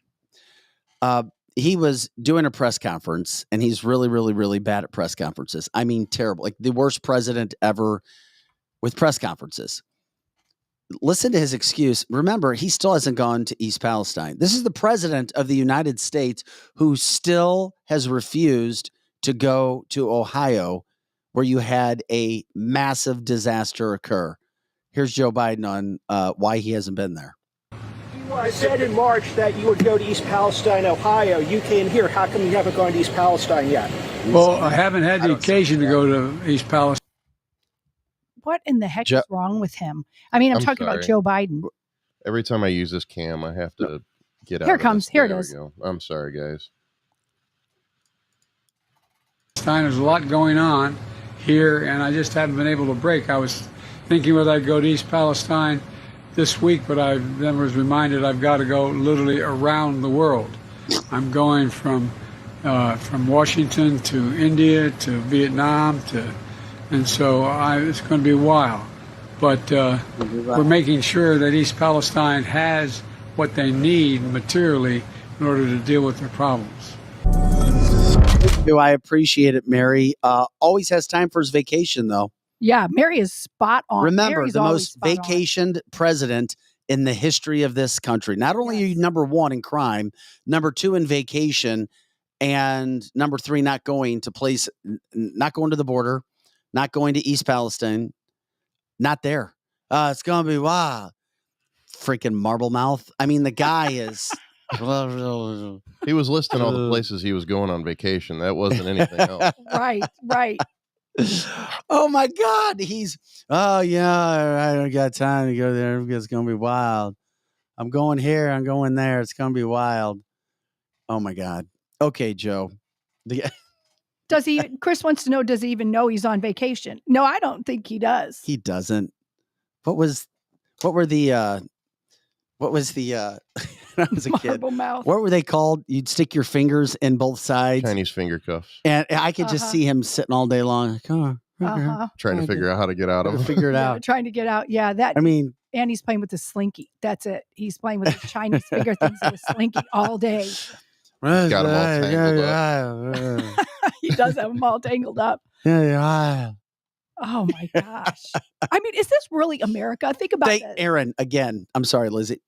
He was doing a press conference, and he's really, really, really bad at press conferences. I mean, terrible. Like the worst president ever with press conferences. Listen to his excuse. Remember, he still hasn't gone to East Palestine. This is the president of the United States who still has refused to go to Ohio, where you had a massive disaster occur. Here's Joe Biden on why he hasn't been there. You said in March that you would go to East Palestine, Ohio. You came here. How come you haven't gone to East Palestine yet? Well, I haven't had the occasion to go to East Palestine. What in the heck is wrong with him? I mean, I'm talking about Joe Biden. Every time I use this cam, I have to get out. Here it comes. Here it is. I'm sorry, guys. There's a lot going on here, and I just haven't been able to break. I was thinking whether I'd go to East Palestine this week, but I then was reminded I've got to go literally around the world. I'm going from Washington to India to Vietnam and so it's going to be a while. But we're making sure that East Palestine has what they need materially in order to deal with their problems. I appreciate it, Mary. Always has time for his vacation, though. Yeah, Mary is spot on. Remember, Mary's the always most vacationed president in the history of this country. Not only are you number one in crime, number two in vacation, and number three, not going to the border, not going to East Palestine, not there. It's going to be wild. Freaking marble mouth. I mean, the guy is... He was listing all the places he was going on vacation. That wasn't anything else. Right. Oh my God. I don't got time to go there because it's going to be wild. I'm going here. I'm going there. It's going to be wild. Oh my God. Okay, Joe. Chris wants to know, does he even know he's on vacation? No, I don't think he does. He doesn't. What was the when I was a kid, mouth. What were they called? You'd stick your fingers in both sides. Chinese finger cuffs. And I could just see him sitting all day long. Like, trying to figure out how to get out of it. Figure it out. Trying to get out. Yeah. And he's playing with the slinky. That's it. He's playing with the Chinese finger things with a slinky all day. Got them all tangled up. He does have them all tangled up. Yeah. Oh my gosh. I mean, is this really America? Think about this. Aaron, again, I'm sorry, Lizzie.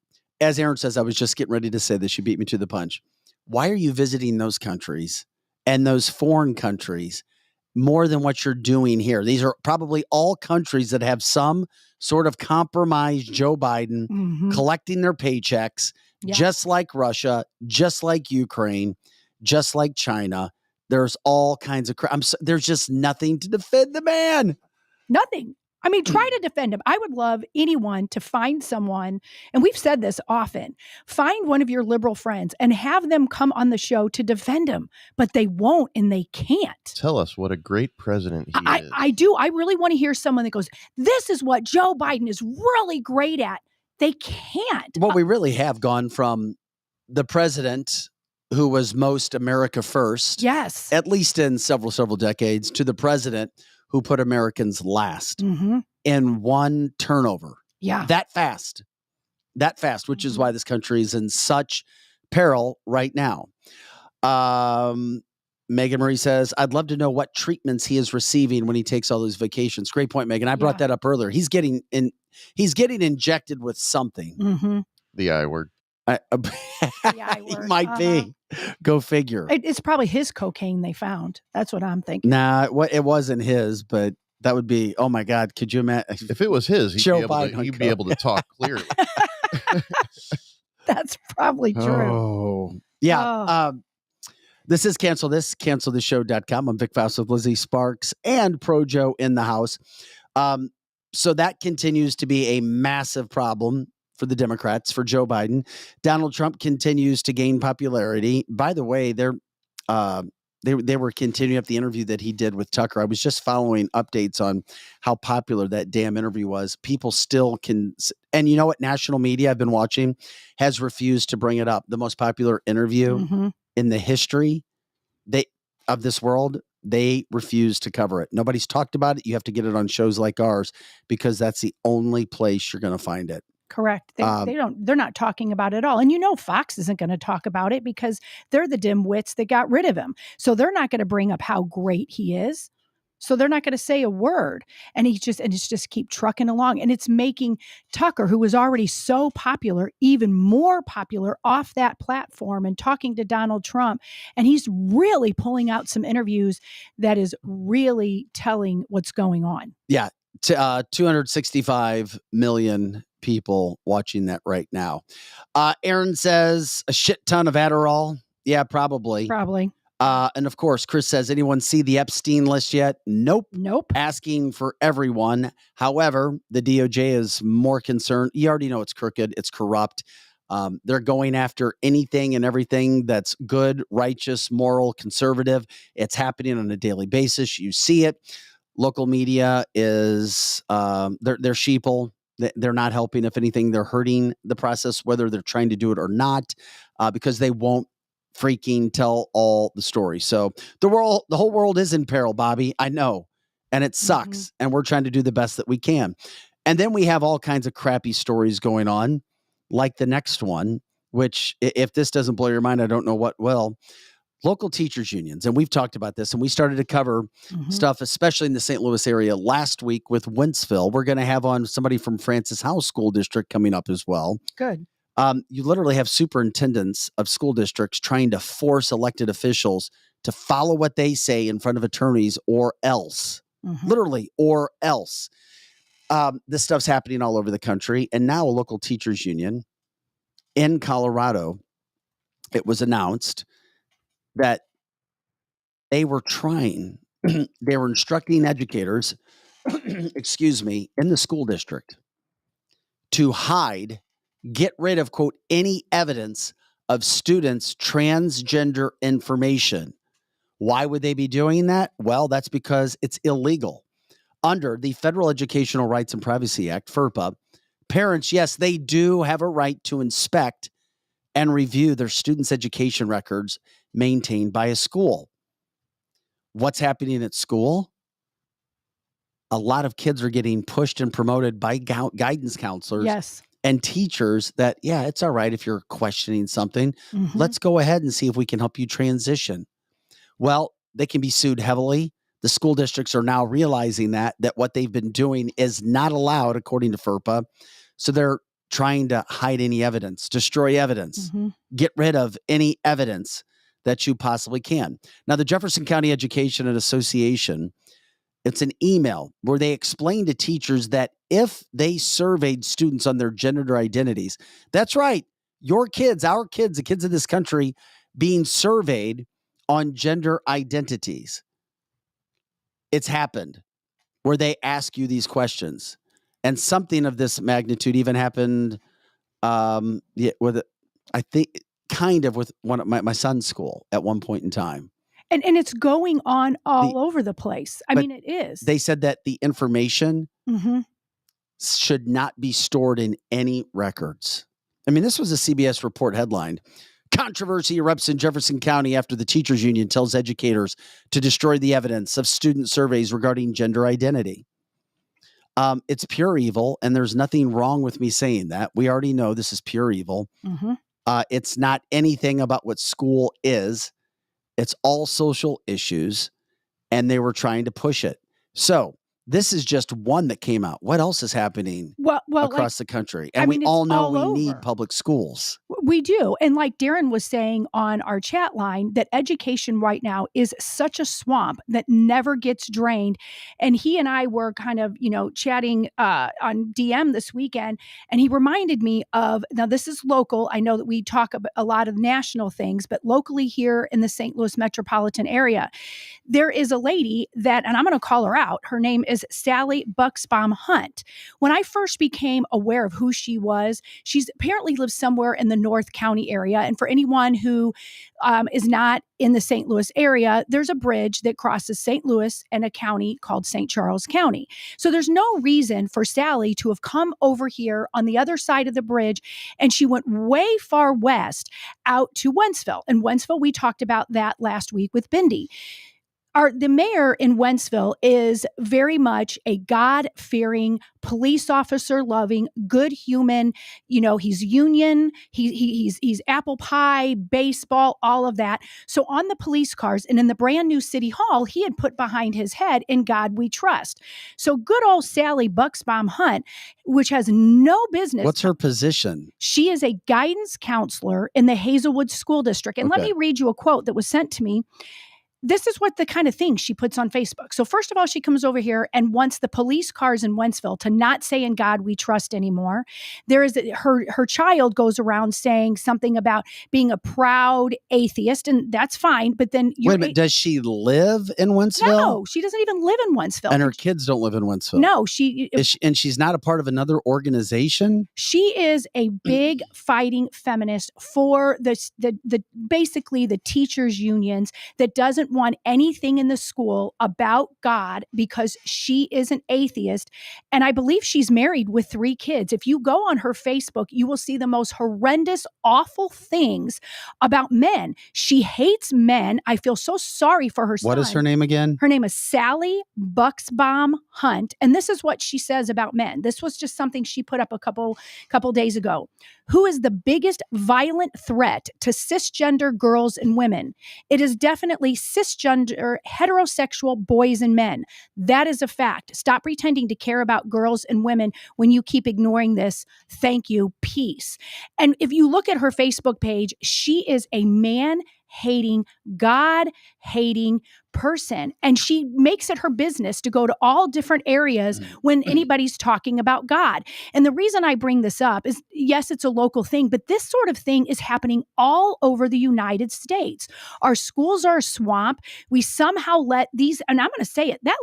As Aaron says, I was just getting ready to say this. You beat me to the punch. Why are you visiting those countries and those foreign countries more than what you're doing here? These are probably all countries that have some sort of compromised Joe Biden collecting their paychecks, just like Russia, just like Ukraine, just like China. There's all kinds of there's just nothing to defend the man. Nothing. I mean, try to defend him. I would love anyone to find someone, and we've said this often, find one of your liberal friends and have them come on the show to defend him, but they won't and they can't. Tell us what a great president he is. I do. I really want to hear someone that goes, this is what Joe Biden is really great at. They can't. Well, we really have gone from the president who was most America first, yes, at least in several decades, to the president who put Americans last in one turnover. Yeah. That fast, which is why this country is in such peril right now. Megan Marie says, I'd love to know what treatments he is receiving when he takes all those vacations. Great point, Megan. I brought that up earlier. He's getting injected with something. The I word. He might be. Go figure. It's probably his cocaine they found. That's what I'm thinking. Nah, it wasn't his, but that would be, oh my God, could you imagine? If it was his, he'd be able to talk clearly. That's probably true. Oh, yeah. Oh. This is cancelthisshow.com. I'm Vic Faust with Lizzie Sparks and Projo in the house. So that continues to be a massive problem for the Democrats, for Joe Biden. Donald Trump continues to gain popularity. By the way, they were continuing up the interview that he did with Tucker. I was just following updates on how popular that damn interview was. People still can, and you know what? National media I've been watching has refused to bring it up. The most popular interview in the history of this world, they refuse to cover it. Nobody's talked about it. You have to get it on shows like ours because that's the only place you're going to find it. Correct. They're not talking about it at all. And Fox isn't going to talk about it because they're the dimwits that got rid of him. So they're not going to bring up how great he is. So they're not going to say a word. And it's just keep trucking along. And it's making Tucker, who was already so popular, even more popular off that platform and talking to Donald Trump. And he's really pulling out some interviews that is really telling what's going on. Yeah. 265 million people watching that right now. Aaron says a shit ton of Adderall. Yeah, probably. And of course, Chris says, anyone see the Epstein list yet? Nope. Asking for everyone. However, the DOJ is more concerned. You already know it's crooked. It's corrupt. They're going after anything and everything that's good, righteous, moral, conservative. It's happening on a daily basis. You see it. Local media is they're sheeple. They're not helping. If anything, they're hurting the process, whether they're trying to do it or not, because they won't freaking tell all the story. So the whole world is in peril, Bobby. I know. And it sucks. And we're trying to do the best that we can. And then we have all kinds of crappy stories going on, like the next one, which if this doesn't blow your mind, I don't know what will. Local teachers unions. And we've talked about this, and we started to cover stuff, especially in the St. Louis area last week with Wentzville. We're going to have on somebody from Francis House School District coming up as well. Good. You literally have superintendents of school districts trying to force elected officials to follow what they say in front of attorneys or else. Literally, or else. This stuff's happening all over the country. And now a local teachers union in Colorado, it was announced that they were they were instructing educators, excuse me, in the school district to get rid of, quote, any evidence of students' transgender information. Why would they be doing that? Well, that's because it's illegal. Under the Federal Educational Rights and Privacy Act, FERPA, parents, yes, they do have a right to inspect and review their students' education records maintained by a school. What's happening at school? A lot of kids are getting pushed and promoted by guidance counselors and teachers that, yeah, it's all right if you're questioning something. Let's go ahead and see if we can help you transition. Well, they can be sued heavily. The school districts are now realizing that what they've been doing is not allowed according to FERPA. So they're trying to hide any evidence, destroy evidence, get rid of any evidence that you possibly can. Now, the Jefferson County Education and Association, it's an email where they explain to teachers that if they surveyed students on their gender identities, that's right, your kids, our kids, the kids of this country being surveyed on gender identities. It's happened where they ask you these questions. And something of this magnitude even happened with, I think, kind of with one of my son's school at one point in time. And it's going on all over the place. I mean, it is. They said that the information should not be stored in any records. I mean, this was a CBS Report headline. Controversy erupts in Jefferson County after the teachers union tells educators to destroy the evidence of student surveys regarding gender identity. It's pure evil, and there's nothing wrong with me saying that. We already know this is pure evil. It's not anything about what school is. It's all social issues, and they were trying to push it. So This is just one that came out. What else is happening Well, across the country? And I mean, we it's all know all we over. need public schools. We do. And like Darren was saying on our chat line, that education right now is such a swamp that never gets drained. And he and I were kind of, chatting on DM this weekend, and he reminded me of, now this is local. I know that we talk about a lot of national things, but locally here in the St. Louis metropolitan area, there is a lady that, and I'm going to call her out. Her name is Sally Bucksbaum Hunt. When I first became aware of who she was, she's apparently lives somewhere in the North County area. And for anyone who is not in the St. Louis area, there's a bridge that crosses St. Louis and a county called St. Charles County. So there's no reason for Sally to have come over here on the other side of the bridge. And she went way far west out to Wentzville. And Wentzville, we talked about that last week with Bindi. The mayor in Wentzville is very much a God-fearing, police officer-loving, good human. He's union, he's apple pie, baseball, all of that. So on the police cars and in the brand new city hall, he had put behind his head, "In God We Trust." So good old Sally Bucksbaum Hunt, which has no business. What's her position? She is a guidance counselor in the Hazelwood School District. And let me read you a quote that was sent to me. This is what the kind of thing she puts on Facebook. So first of all, she comes over here and wants the police cars in Wentzville to not say "In God We Trust" anymore. There is her child goes around saying something about being a proud atheist, and that's fine. But then wait a minute, does she live in Wentzville? No, she doesn't even live in Wentzville. And her kids don't live in Wentzville. No, and she's not a part of another organization. She is a big fighting feminist for the basically the teachers unions that doesn't want anything in the school about God because she is an atheist. And I believe she's married with 3 kids. If you go on her Facebook, you will see the most horrendous, awful things about men. She hates men. I feel so sorry for her son. What is her name again? Her name is Sally Bucksbaum Hunt. And this is what she says about men. This was just something she put up a couple days ago. Who is the biggest violent threat to cisgender girls and women? It is definitely cisgender heterosexual boys and men. That is a fact. Stop pretending to care about girls and women when you keep ignoring this. Thank you. Peace. And if you look at her Facebook page, she is a man-hating, God-hating person. And she makes it her business to go to all different areas when anybody's talking about God. And the reason I bring this up is, yes, it's a local thing, but this sort of thing is happening all over the United States. Our schools are a swamp. We somehow let these, and I'm going to say it, that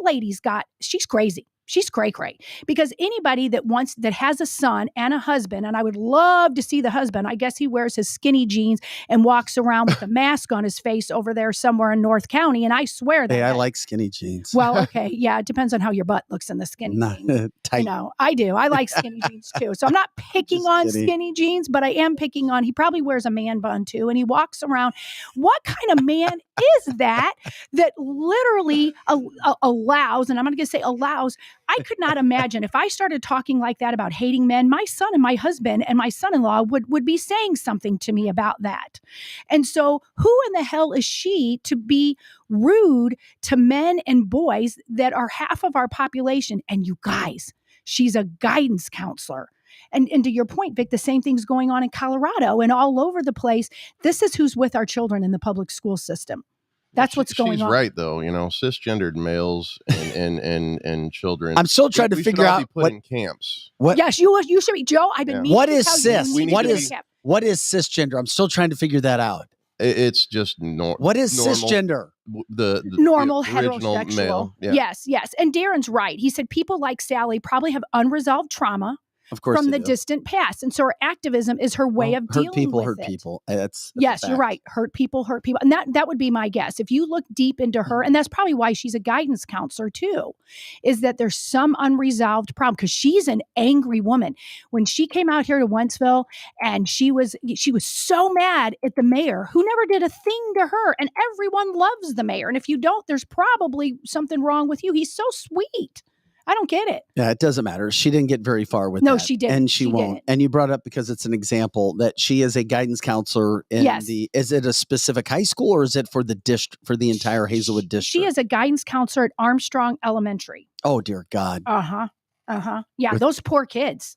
she's crazy. She's cray-cray, because anybody that has a son and a husband, and I would love to see the husband. I guess he wears his skinny jeans and walks around with a mask on his face over there somewhere in North County. And I swear that. Hey, I like skinny jeans. Well, okay. Yeah. It depends on how your butt looks in the skinny jeans. Tight. I do. I like skinny jeans too. So I'm not picking on skinny jeans, but I am picking on, he probably wears a man bun too. And he walks around. What kind of man is that literally allows, and I'm going to say allows, I could not imagine if I started talking like that about hating men, my son and my husband and my son-in-law would be saying something to me about that. And so who in the hell is she to be rude to men and boys that are half of our population? And you guys, she's a guidance counselor. And to your point, Vic, the same thing's going on in Colorado and all over the place. This is who's with our children in the public school system. That's what's going on. She's right, though. Cisgendered males and children. I'm still trying to figure out what in camps. What? Yes, you should be, Joe. I've been. What is cis? What is cisgender? I'm still trying to figure that out. It's just normal. What is cisgender? The normal heterosexual male. Yeah. Yes. And Darren's right. He said people like Sally probably have unresolved trauma. Of course, from the distant past. And so her activism is her way of dealing with it. Hurt people. That's yes, you're right. Hurt people. And that would be my guess. If you look deep into her, and that's probably why she's a guidance counselor too, is that there's some unresolved problem, because she's an angry woman. When she came out here to Wentzville, and she was so mad at the mayor, who never did a thing to her. And everyone loves the mayor. And if you don't, there's probably something wrong with you. He's so sweet. I don't get it. Yeah, it doesn't matter. She didn't get very far with that. No, she didn't. And she won't. Didn't. And you brought up, because it's an example, that she is a guidance counselor in is it a specific high school, or is it for the district, for the entire Hazelwood district? She is a guidance counselor at Armstrong Elementary. Oh, dear God. Yeah, those poor kids.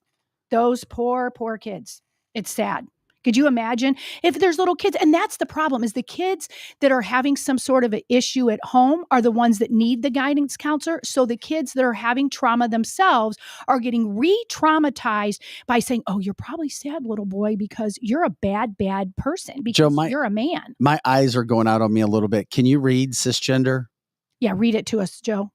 Those poor kids. It's sad. Could you imagine if there's little kids? And that's the problem, is the kids that are having some sort of an issue at home are the ones that need the guidance counselor. So the kids that are having trauma themselves are getting re-traumatized by saying, oh, you're probably sad, little boy, because you're a bad person, because Joe, you're a man. My eyes are going out on me a little bit. Can you read cisgender? Yeah, read it to us, Joe.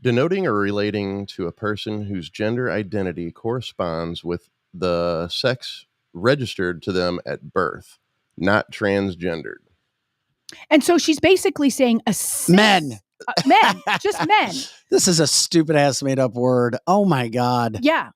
Denoting or relating to a person whose gender identity corresponds with the sex registered to them at birth, not transgendered. And so she's basically saying men, just men. This is a stupid ass made up word. Oh my God. Yeah.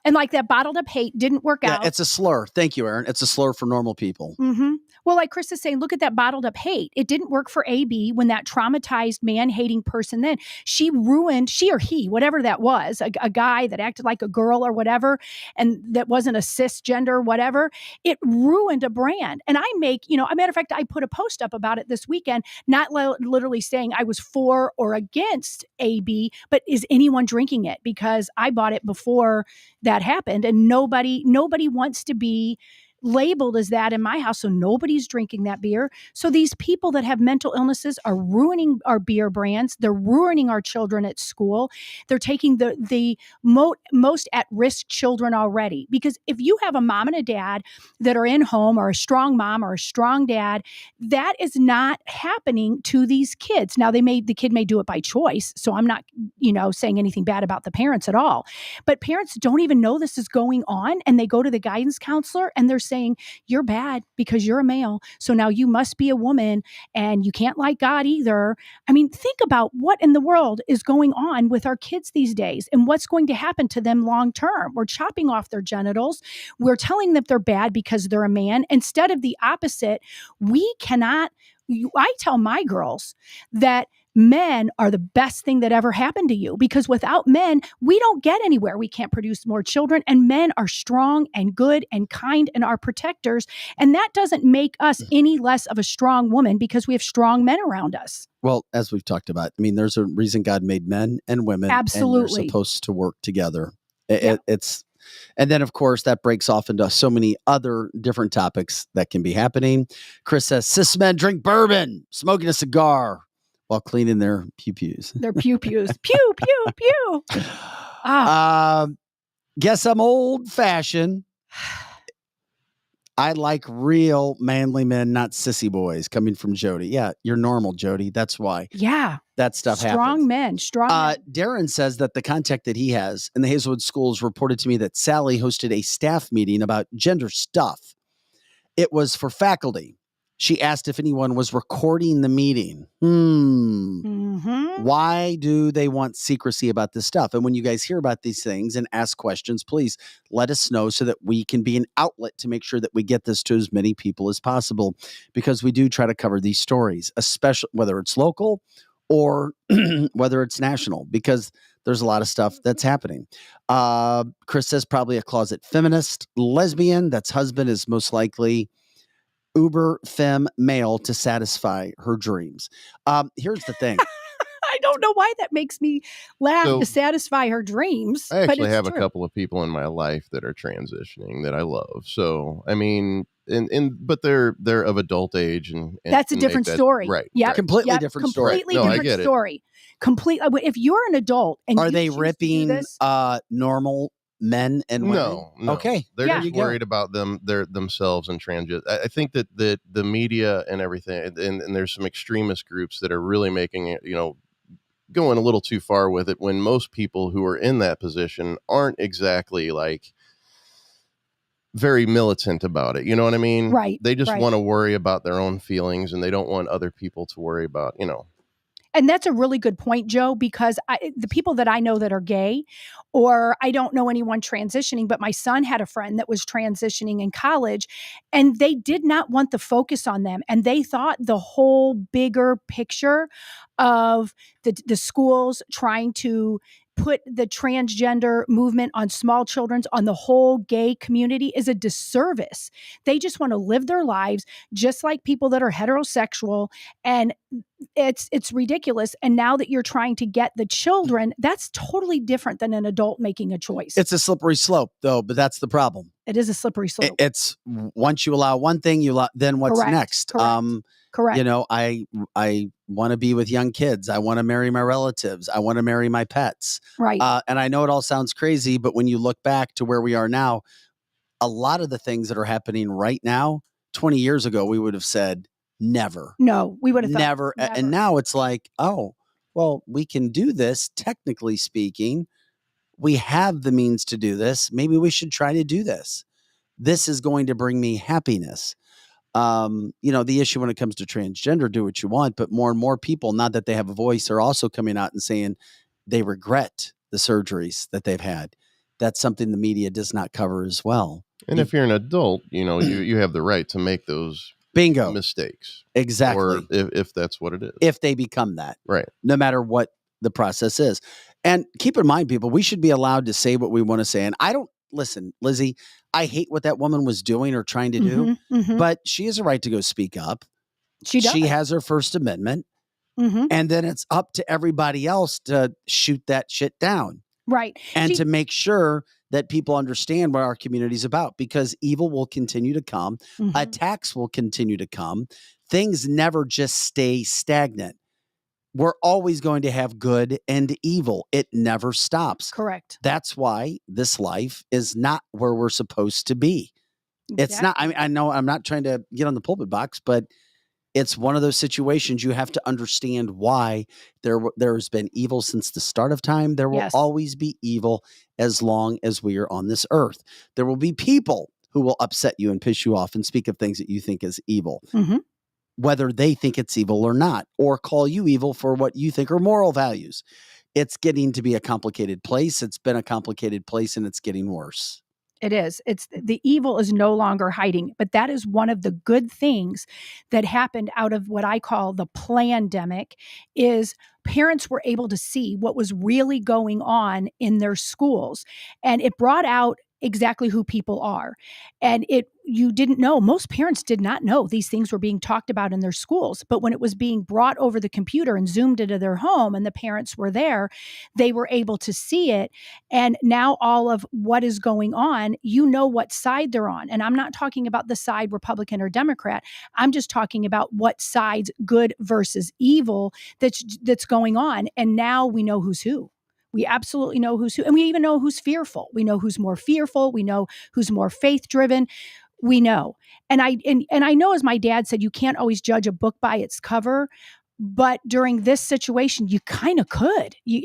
And like that bottled up hate didn't work out. It's a slur. Thank you, Aaron. It's a slur for normal people. Mm-hmm. Well, like Chris is saying, look at that bottled up hate. It didn't work for AB when that traumatized man hating person, then she or he, whatever that was, a guy that acted like a girl or whatever, and that wasn't a cisgender, whatever, it ruined a brand. And I make, a matter of fact, I put a post up about it this weekend, not literally saying I was for or against AB, but is anyone drinking it? Because I bought it before that happened, and nobody wants to be labeled as that in my house, so nobody's drinking that beer. So these people that have mental illnesses are ruining our beer brands. They're ruining our children at school. They're taking the most at-risk children already. Because if you have a mom and a dad that are in home, or a strong mom or a strong dad, that is not happening to these kids. Now the kid may do it by choice, so I'm not saying anything bad about the parents at all, but parents don't even know this is going on, and they go to the guidance counselor and they're saying, you're bad because you're a male, so now you must be a woman, and you can't like God either. I mean, think about what in the world is going on with our kids these days, and what's going to happen to them long term. We're chopping off their genitals. We're telling them they're bad because they're a man, instead of the opposite. I tell my girls that men are the best thing that ever happened to you, because without men, we don't get anywhere. We can't produce more children, and men are strong and good and kind and are protectors. And that doesn't make us any less of a strong woman, because we have strong men around us. Well, as we've talked about, I mean, there's a reason God made men and women. Absolutely. And they're supposed to work together. And then, of course, that breaks off into so many other different topics that can be happening. Chris says, cis men drink bourbon, smoking a cigar while cleaning their pew-pews. Their pew-pews. Pew, pew, pew. Guess I'm old-fashioned. I like real manly men, not sissy boys, coming from Jody. Yeah, you're normal, Jody. That's why. Yeah. That stuff happens. Strong men. Darren says that the contact that he has in the Hazelwood schools reported to me that Sally hosted a staff meeting about gender stuff. It was for faculty. She asked if anyone was recording the meeting. Mm-hmm. Why do they want secrecy about this stuff? And when you guys hear about these things and ask questions, please let us know so that we can be an outlet to make sure that we get this to as many people as possible, because we do try to cover these stories, especially whether it's local or whether it's national, because there's a lot of stuff that's happening. Chris says probably a closet feminist, lesbian. That's husband is most likely uber femme male to satisfy her dreams. Here's the thing. I don't know why that makes me laugh, to satisfy her dreams. I actually have a couple of people in my life that are transitioning that I love. So, I mean, but they're of adult age, and that's a different story. Right. Yeah. Right. Completely different story. Completely different story. Completely. If you're an adult and are they ripping normal men and women? No. Okay. They're just worried about themselves and transit. I think that the media and everything, and there's some extremist groups that are really making it, going a little too far with it, when most people who are in that position aren't exactly like very militant about it. You know what I mean? Right. They just want to worry about their own feelings, and they don't want other people to worry about, And that's a really good point, Joe, because the people that I know that are gay, or I don't know anyone transitioning, but my son had a friend that was transitioning in college, and they did not want the focus on them. And they thought the whole bigger picture of the schools trying to put the transgender movement on small children's, on the whole gay community, is a disservice. They just want to live their lives just like people that are heterosexual, and it's ridiculous. And now that you're trying to get the children, that's totally different than an adult making a choice. It's a slippery slope, though, but that's the problem. It is a slippery slope. It's once you allow one thing, then what's Correct. next? Correct. You know, I want to be with young kids. I want to marry my relatives. I want to marry my pets. Right. And I know it all sounds crazy, but when you look back to where we are now, a lot of the things that are happening right now, 20 years ago, we would have said never. No, we would have thought never. And now it's like, oh, well, we can do this. Technically speaking, we have the means to do this. Maybe we should try to do this. This is going to bring me happiness. You know, the issue when it comes to transgender, do what you want, but more and more people, not that they have a voice, are also coming out and saying they regret the surgeries that they've had. That's something the media does not cover as well. And if you're an adult, you know, you have the right to make those bingo mistakes. Exactly. Or if that's what it is. If they become that. Right. No matter what the process is. And keep in mind, people, we should be allowed to say what we want to say. And I don't, listen, Lizzie, I hate what that woman was doing or trying to do, but she has a right to go speak up. She does. She has her First Amendment. And then it's up to everybody else to shoot that shit down. Right. And to make sure that people understand what our community is about, because evil will continue to come. Attacks will continue to come. Things never just stay stagnant. We're always going to have good and evil. It never stops. Correct. That's why this life is not where we're supposed to be. Exactly. It's not, I mean, I know I'm not trying to get on the pulpit box, but it's one of those situations you have to understand why there's been evil since the start of time. There will always be evil as long as we are on this earth. There will be people who will upset you and piss you off and speak of things that you think is evil. Whether they think it's evil or not, or call you evil for what you think are moral values. It's getting to be a complicated place. It's been a complicated place, and it's getting worse. It is. It's the evil is no longer hiding, but that is one of the good things that happened out of what I call the plandemic, is parents were able to see what was really going on in their schools, and it brought out exactly who people are. And you didn't know, most parents did not know these things were being talked about in their schools. But when it was being brought over the computer and zoomed into their home and the parents were there, they were able to see it. And now all of what is going on, you know what side they're on. And I'm not talking about the side Republican or Democrat. I'm just talking about what side's good versus evil that's going on. And now we know who's who. We absolutely know who's who. And we even know who's fearful. We know who's more fearful. We know who's more faith-driven. We know. And I know, as my dad said, you can't always judge a book by its cover. But during this situation, you kind of could. You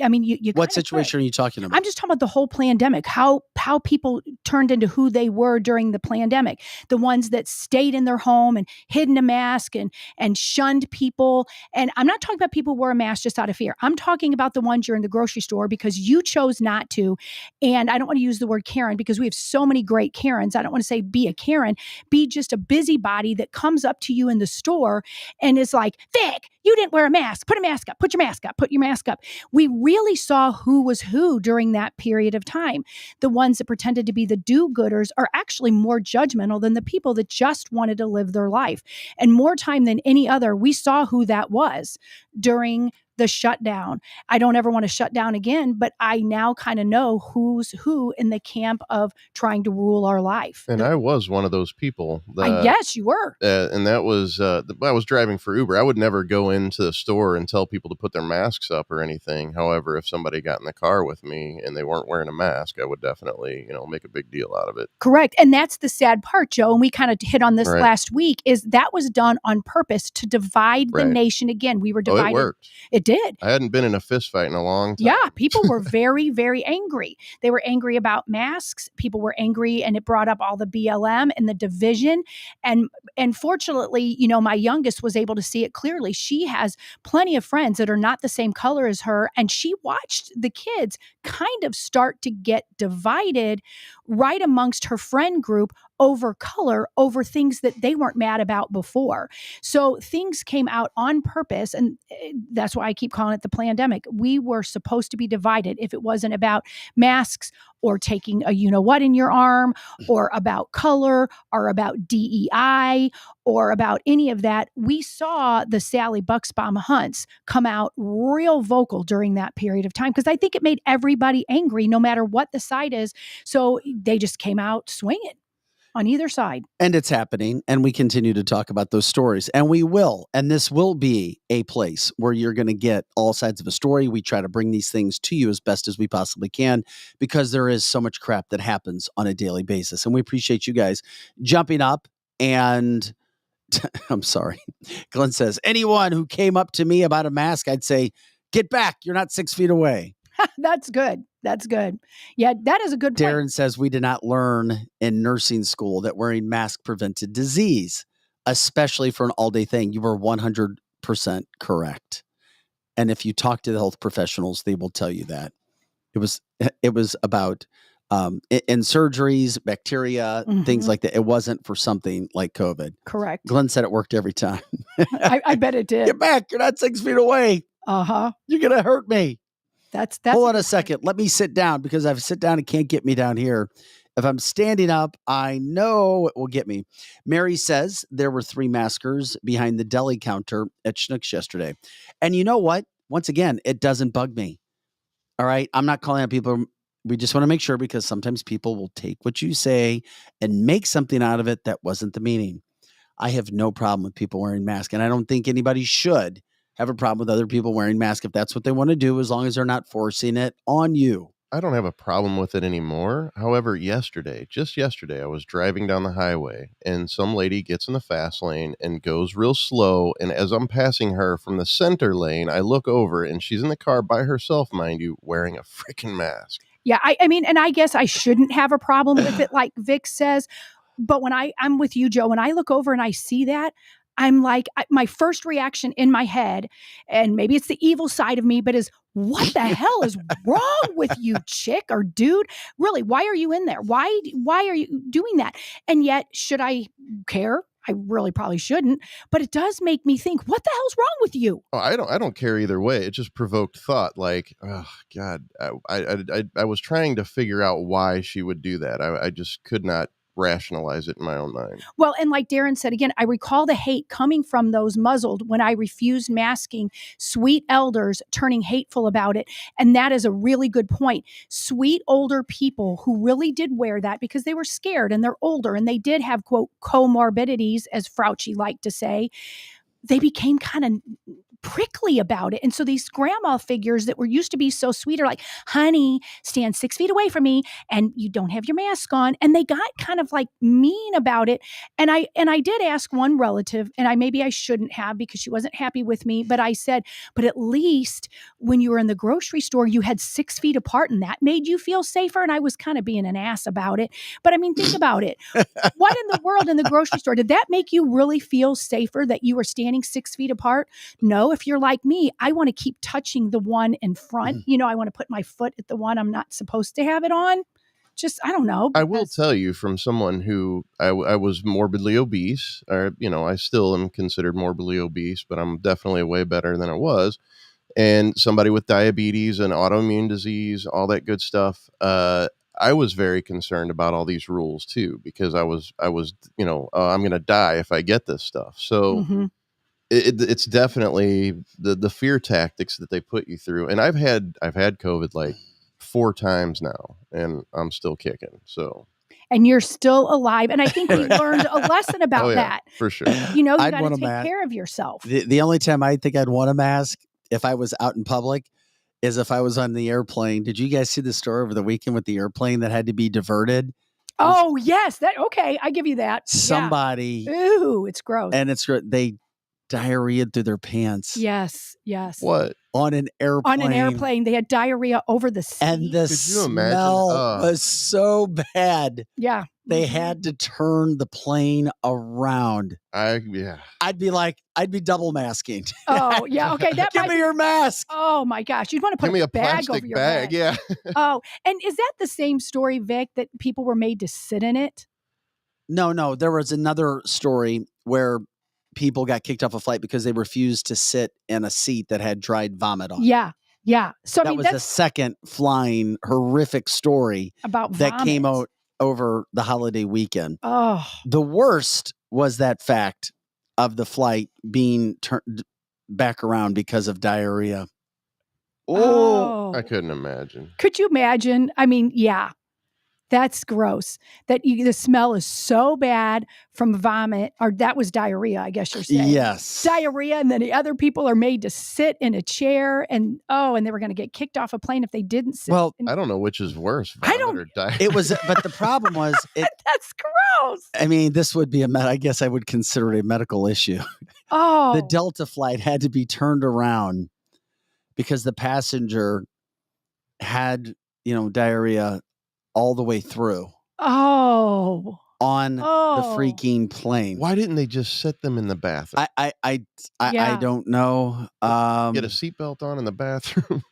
what situation are you talking about? I'm just talking about the whole pandemic, how people turned into who they were during the pandemic. The ones that stayed in their home and hidden a mask and shunned people. And I'm not talking about people who wore a mask just out of fear. I'm talking about the ones you're in the grocery store because you chose not to. And I don't want to use the word Karen because we have so many great Karens. I don't want to say be a Karen. Be just a busybody that comes up to you in the store and is like, Vic, you didn't wear a mask. Put a mask up. Put your mask up. Put your mask up. We really saw who was who during that period of time. The ones that pretended to be the do-gooders are actually more judgmental than the people that just wanted to live their life. And more time than any other, we saw who that was during the shutdown. I don't ever want to shut down again, but I now kind of know who's who in the camp of trying to rule our life. And I was one of those people. Yes, you were. And that was, I was driving for Uber. I would never go into the store and tell people to put their masks up or anything. However, if somebody got in the car with me and they weren't wearing a mask, I would definitely, make a big deal out of it. Correct. And that's the sad part, Joe. And we kind of hit on this last week, is that was done on purpose to divide the nation again. We were divided. It worked. It did. I hadn't been in a fist fight in a long time. Yeah, people were very, very angry. They were angry about masks. People were angry, and it brought up all the BLM and the division. And fortunately, my youngest was able to see it clearly. She has plenty of friends that are not the same color as her, and she watched the kids kind of start to get divided right amongst her friend group over color, over things that they weren't mad about before. So things came out on purpose, and that's why I keep calling it the pandemic. We were supposed to be divided. If it wasn't about masks or taking a you-know-what in your arm, or about color, or about DEI, or about any of that, we saw the Sally Bucksbaum Hunts come out real vocal during that period of time, because I think it made everybody angry, no matter what the side is. So they just came out swinging on either side. And it's happening, and we continue to talk about those stories, and we will. And this will be a place where you're going to get all sides of a story. We try to bring these things to you as best as we possibly can, because there is so much crap that happens on a daily basis. And we appreciate you guys jumping up. And I'm sorry, Glenn says, anyone who came up to me about a mask, I'd say, get back. You're not 6 feet away. That's good. That's good. Yeah, that is a good point. Darren says, we did not learn in nursing school that wearing masks prevented disease, especially for an all-day thing. You were 100% correct. And if you talk to the health professionals, they will tell you that. It was about in surgeries, bacteria, things like that. It wasn't for something like COVID. Correct. Glenn said it worked every time. I bet it did. Get back. You're not 6 feet away. Uh-huh. You're going to hurt me. That's Hold on a second. Let me sit down, because if I sit down, it can't get me down here. If I'm standing up, I know it will get me. Mary says there were 3 maskers behind the deli counter at Schnucks yesterday. And you know what? Once again, it doesn't bug me. All right. I'm not calling out people. We just want to make sure, because sometimes people will take what you say and make something out of it that wasn't the meaning. I have no problem with people wearing masks, and I don't think anybody should have a problem with other people wearing masks if that's what they want to do, as long as they're not forcing it on you. I don't have a problem with it anymore. However, just yesterday, I was driving down the highway, and some lady gets in the fast lane and goes real slow. And as I'm passing her from the center lane, I look over, and she's in the car by herself, mind you, wearing a freaking mask. Yeah, I mean, and I guess I shouldn't have a problem with it, like Vic says. But when I'm with you, Joe, when I look over and I see that, I'm like, my first reaction in my head, and maybe it's the evil side of me, but is, what the hell is wrong with you, chick or dude? Really, why are you in there? Why are you doing that? And yet, should I care? I really probably shouldn't, but it does make me think, what the hell's wrong with you? Oh, I don't care either way. It just provoked thought. Like, oh God, I was trying to figure out why she would do that. I just could not rationalize it in my own mind. Well, and like Darren said, again, I recall the hate coming from those muzzled when I refused masking, sweet elders turning hateful about it. And that is a really good point. Sweet older people who really did wear that because they were scared, and they're older, and they did have, quote, comorbidities, as Fraudci liked to say. They became kind of prickly about it. And so these grandma figures that were used to be so sweet are like, honey, stand 6 feet away from me, and you don't have your mask on. And they got kind of like mean about it. And I did ask one relative, and maybe I shouldn't have, because she wasn't happy with me, but I said, but at least when you were in the grocery store, you had 6 feet apart, and that made you feel safer. And I was kind of being an ass about it. But I mean, think about it. What in the world in the grocery store? Did that make you really feel safer that you were standing 6 feet apart? No. If you're like me, I want to keep touching the one in front. I want to put my foot at the one I'm not supposed to have it on. Just, I don't know. I will tell you, from someone who I was morbidly obese, or, I still am considered morbidly obese, but I'm definitely way better than I was. And somebody with diabetes and autoimmune disease, all that good stuff. I was very concerned about all these rules too, because I was, I'm going to die if I get this stuff. So it's definitely the fear tactics that they put you through. And I've had COVID like 4 times now, and I'm still kicking. So. And you're still alive. And I think we learned a lesson about that. For sure. You got to take care of yourself. The only time I think I'd want a mask if I was out in public is if I was on the airplane. Did you guys see the story over the weekend with the airplane that had to be diverted? Oh, yes. Okay. I give you that. Somebody. Yeah. Ooh, it's gross. And they diarrheaed through their pants. Yes. What? on an airplane. On an airplane. They had diarrhea over the seat. And the Could you imagine? smell was so bad. Yeah. They had to turn the plane around. I'd be double masking. Oh, yeah. Okay. That Give might me be, your mask. oh my gosh. You'd want to put give me a bag over plastic your bag. head. Yeah. Oh, and is that the same story, Vic, that people were made to sit in it? No. There was another story where people got kicked off a flight because they refused to sit in a seat that had dried vomit on. Yeah. Yeah. So, That was the second flying horrific story about that came vomit. out over the holiday weekend. Oh. The worst was that fact of the flight being turned back around because of diarrhea. Oh. I couldn't imagine. Could you imagine? I mean, yeah. That's gross. The smell is so bad from vomit, or that was diarrhea, I guess you're saying. Yes. Diarrhea, and then the other people are made to sit in a chair, and they were going to get kicked off a plane if they didn't sit. Well, I don't know which is worse. I Vomit don't- or diarrhea. It was, but the problem was, that's gross. I mean, this would be I guess I would consider it a medical issue. Oh. The Delta flight had to be turned around because the passenger had, diarrhea all the way through Oh. on the freaking plane. Why didn't they just set them in the bathroom? I don't know. Get a seatbelt on in the bathroom.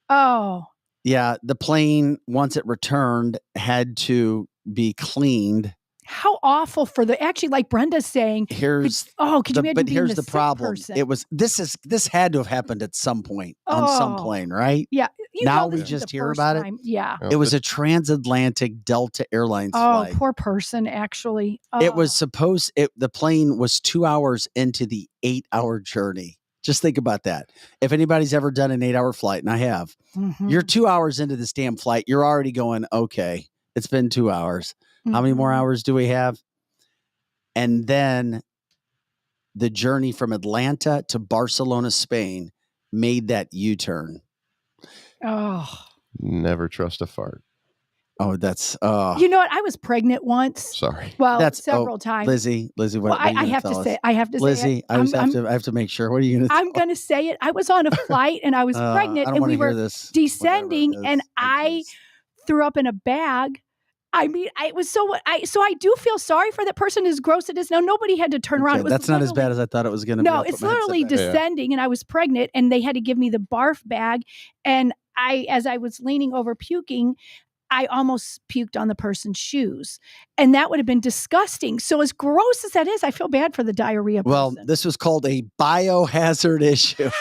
Oh. Yeah, the plane, once it returned, had to be cleaned. How awful for actually, like Brenda's saying. Could you imagine but being here's the the problem. person? This had to have happened at some point on some plane, right? Yeah. Now this we is just the hear first about time. Yeah. It was a transatlantic Delta Airlines Oh, flight. poor person, actually. It was the plane was 2 hours into the 8-hour journey. Just think about that. If anybody's ever done an 8-hour flight, and I have, you're 2 hours into this damn flight. You're already going, okay, it's been 2 hours. How many more hours do we have? And then the journey from Atlanta to Barcelona, Spain, made that U-turn. Oh. Never trust a fart. Oh, that's You know what? I was pregnant once. Sorry. Well, that's several times. Lizzie, what, Well, what are you I gonna have tell to us? say. I have to Lizzie, say. It. I have to make sure. What are you going to? I'm going to say it. I was on a flight and I was pregnant, I don't and wanna we were hear this, descending, whatever it and is. I threw up in a bag. I mean, it was so I do feel sorry for that person, as gross it is. Now, nobody had to turn around. Okay, It was that's not as literally- bad as I thought it was going to be. No, I'll put it's my headset literally back. descending, and I was pregnant, and they had to give me the barf bag. And as I was leaning over puking, I almost puked on the person's shoes, and that would have been disgusting. So, as gross as that is, I feel bad for the diarrhea person. Well, this was called a biohazard issue.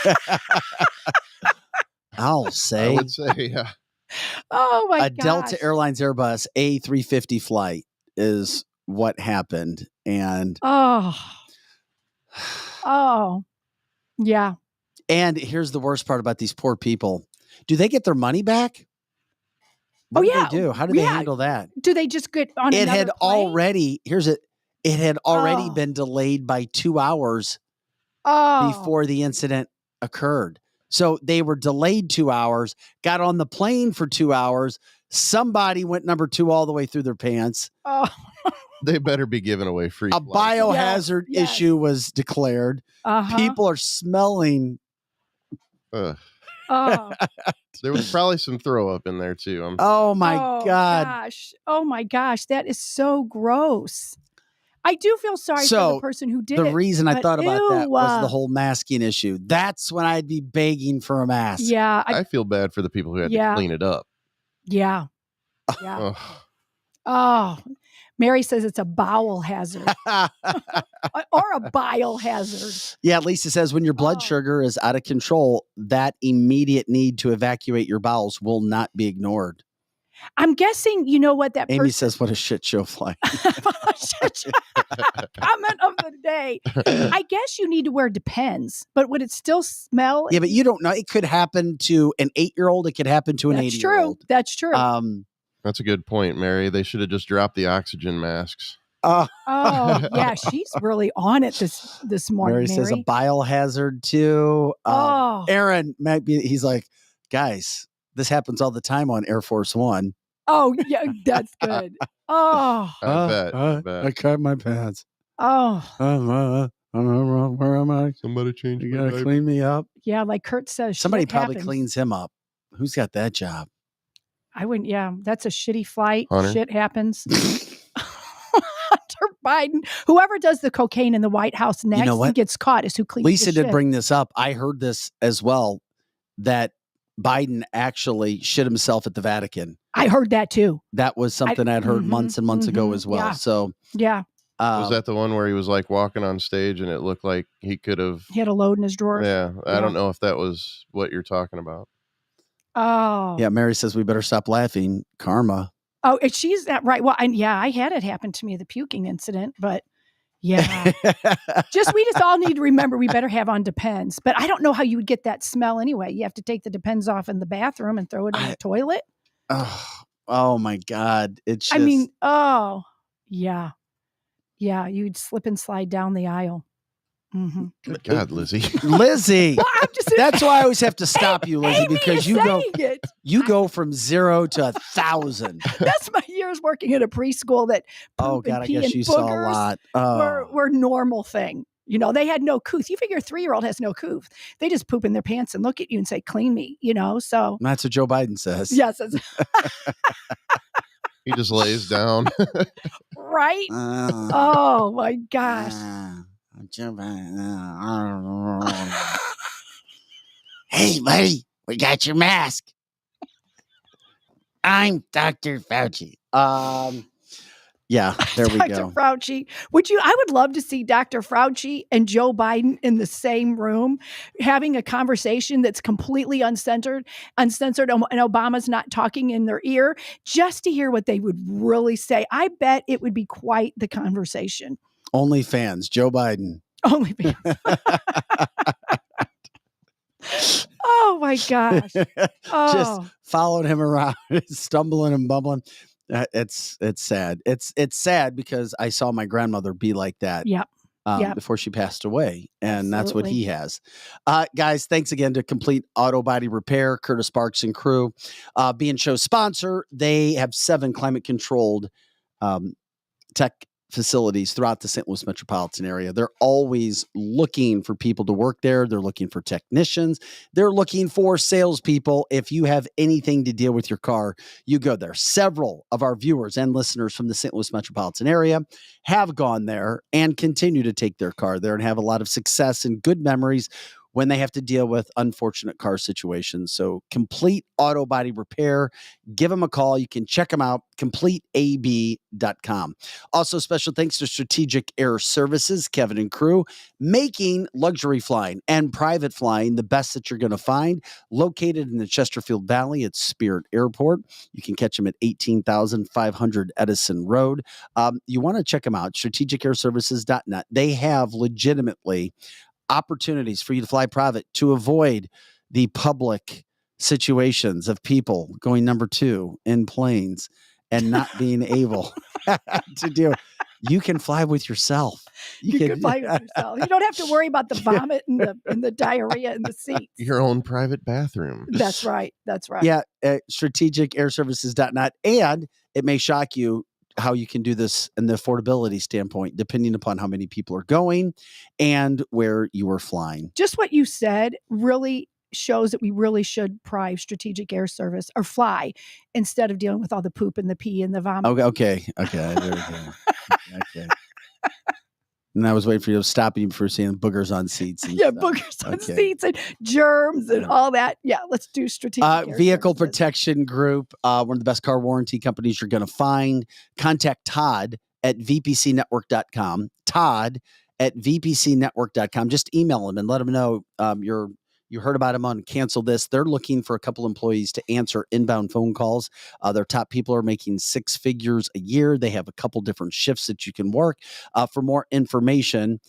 I'll say. I would say, yeah. Oh my A gosh. Delta Airlines Airbus A350 flight is what happened, and Yeah. And here's the worst part about these poor people: do they get their money back? What do they do? How do they handle that? Do they just get on? It another had plane? already. It had already been delayed by 2 hours before the incident occurred. So they were delayed 2 hours, got on the plane for 2 hours. Somebody went number 2 all the way through their pants. Oh. They better be giving away free. A biohazard issue was declared. People are smelling. Ugh. Oh. There was probably some throw up in there too. Oh my God. Gosh. Oh my gosh. That is so gross. I do feel sorry for the person who did it. The reason I but thought about that was ew. the whole masking issue. That's when I'd be begging for a mask. Yeah. I feel bad for the people who had Yeah. to clean it up. Yeah. Yeah. Ugh. Oh, Mary says it's a bowel hazard or a bile hazard. Yeah, at least it says when your blood sugar is out of control, that immediate need to evacuate your bowels will not be ignored. I'm guessing, you know what that Amy person says, what a shit show flight. comment of the day. I guess you need to wear Depends, but would it still smell? Yeah, but you don't know. It could happen to an 8-year-old. It could happen to an 80-year-old. That's true. That's a good point, Mary. They should have just dropped the oxygen masks. Oh, yeah. She's really on it this morning. Mary says a biohazard too. Aaron might be, he's like, guys, this happens all the time on Air Force One. Oh, yeah, that's good. Oh. I bet. I cut my pants. Oh. I don't know, where am I? Somebody change You my gotta diaper. clean me up. Yeah, like Kurt says, Somebody shit probably happens. cleans him up. Who's got that job? I wouldn't. Yeah, that's a shitty flight. Hunter. Shit happens. Hunter Biden, whoever does the cocaine in the White House next know what? and gets caught is who cleans Lisa the did shit. bring this up. I heard this as well, that Biden actually shit himself at the Vatican. I heard that too. That was something I'd heard months and months ago as well. Yeah. So Yeah, Was that the one where he was like walking on stage and it looked like he could have? he had a load in his drawer. Yeah, I don't know if that was what you're talking about. Oh. Yeah, Mary says we better stop laughing. Karma. Oh, and she's that right. Well, I had it happen to me, the puking incident, but yeah. we just all need to remember we better have on Depends. But I don't know how you would get that smell anyway. You have to take the Depends off in the bathroom and throw it in the toilet. Oh my God. It's just, I mean, oh, yeah. Yeah, you'd slip and slide down the aisle. Mm-hmm. Good God, Lizzie. Lizzie. Well, I'm just That's why I always have to stop you, Lizzie, Amy because is you go saying it. you go from 0 to 1,000. That's my years working at a preschool that Oh poop and God, I pee guess and you saw a boogers lot. were normal thing. You know, they had no couth. You figure a 3-year-old has no couth. They just poop in their pants and look at you and say, clean me, you know? So That's what Joe Biden says. yes, He just lays down. right? Oh my gosh. Hey, buddy, we got your mask. I'm Dr. Fauci. Yeah, there we Dr. go. Fraudci. I would love to see Dr. Fraudci and Joe Biden in the same room having a conversation that's completely uncensored, and Obama's not talking in their ear, just to hear what they would really say. I bet it would be quite the conversation. OnlyFans, Joe Biden. OnlyFans. Oh my gosh. Just followed him around, stumbling and bumbling. It's sad. It's sad because I saw my grandmother be like that. Yep. Before she passed away. And that's what he Absolutely. has. Guys, thanks again to Complete Auto Body Repair, Curtis Sparks and crew, being show sponsor. They have 7 climate controlled tech facilities throughout the St. Louis metropolitan area. They're always looking for people to work there. They're looking for technicians. They're looking for salespeople. If you have anything to deal with your car, you go there. Several of our viewers and listeners from the St. Louis metropolitan area have gone there and continue to take their car there and have a lot of success and good memories when they have to deal with unfortunate car situations. So Complete Auto Body Repair, give them a call. You can check them out, CompleteAB.com. Also, special thanks to Strategic Air Services, Kevin and crew, making luxury flying and private flying the best that you're going to find. Located in the Chesterfield Valley at Spirit Airport. You can catch them at 18,500 Edison Road. You want to check them out, strategicairservices.net. They have legitimately opportunities for you to fly private to avoid the public situations of people going number 2 in planes and not being able to do it. You can fly with yourself. You can fly with yourself. You don't have to worry about the vomit and the diarrhea in the seats. Your own private bathroom. That's right. That's right. Yeah, strategicairservices.net. And it may shock you how you can do this in the affordability standpoint, depending upon how many people are going and where you are flying. Just what you said really shows that we really should prive Strategic Air Service or fly instead of dealing with all the poop and the pee and the vomit. Okay. There we go. Okay. And I was waiting for you to stop you for seeing boogers on seats. Yeah, boogers on seats and germs and all that. Yeah, let's do Strategic Air Vehicle Services. Protection Group, one of the best car warranty companies you're going to find. Contact Todd at vpcnetwork.com. Todd at vpcnetwork.com. Just email him and let him know you heard about him on Cancel This. They're looking for a couple employees to answer inbound phone calls. Their top people are making 6 figures a year. They have a couple different shifts that you can work. For more information,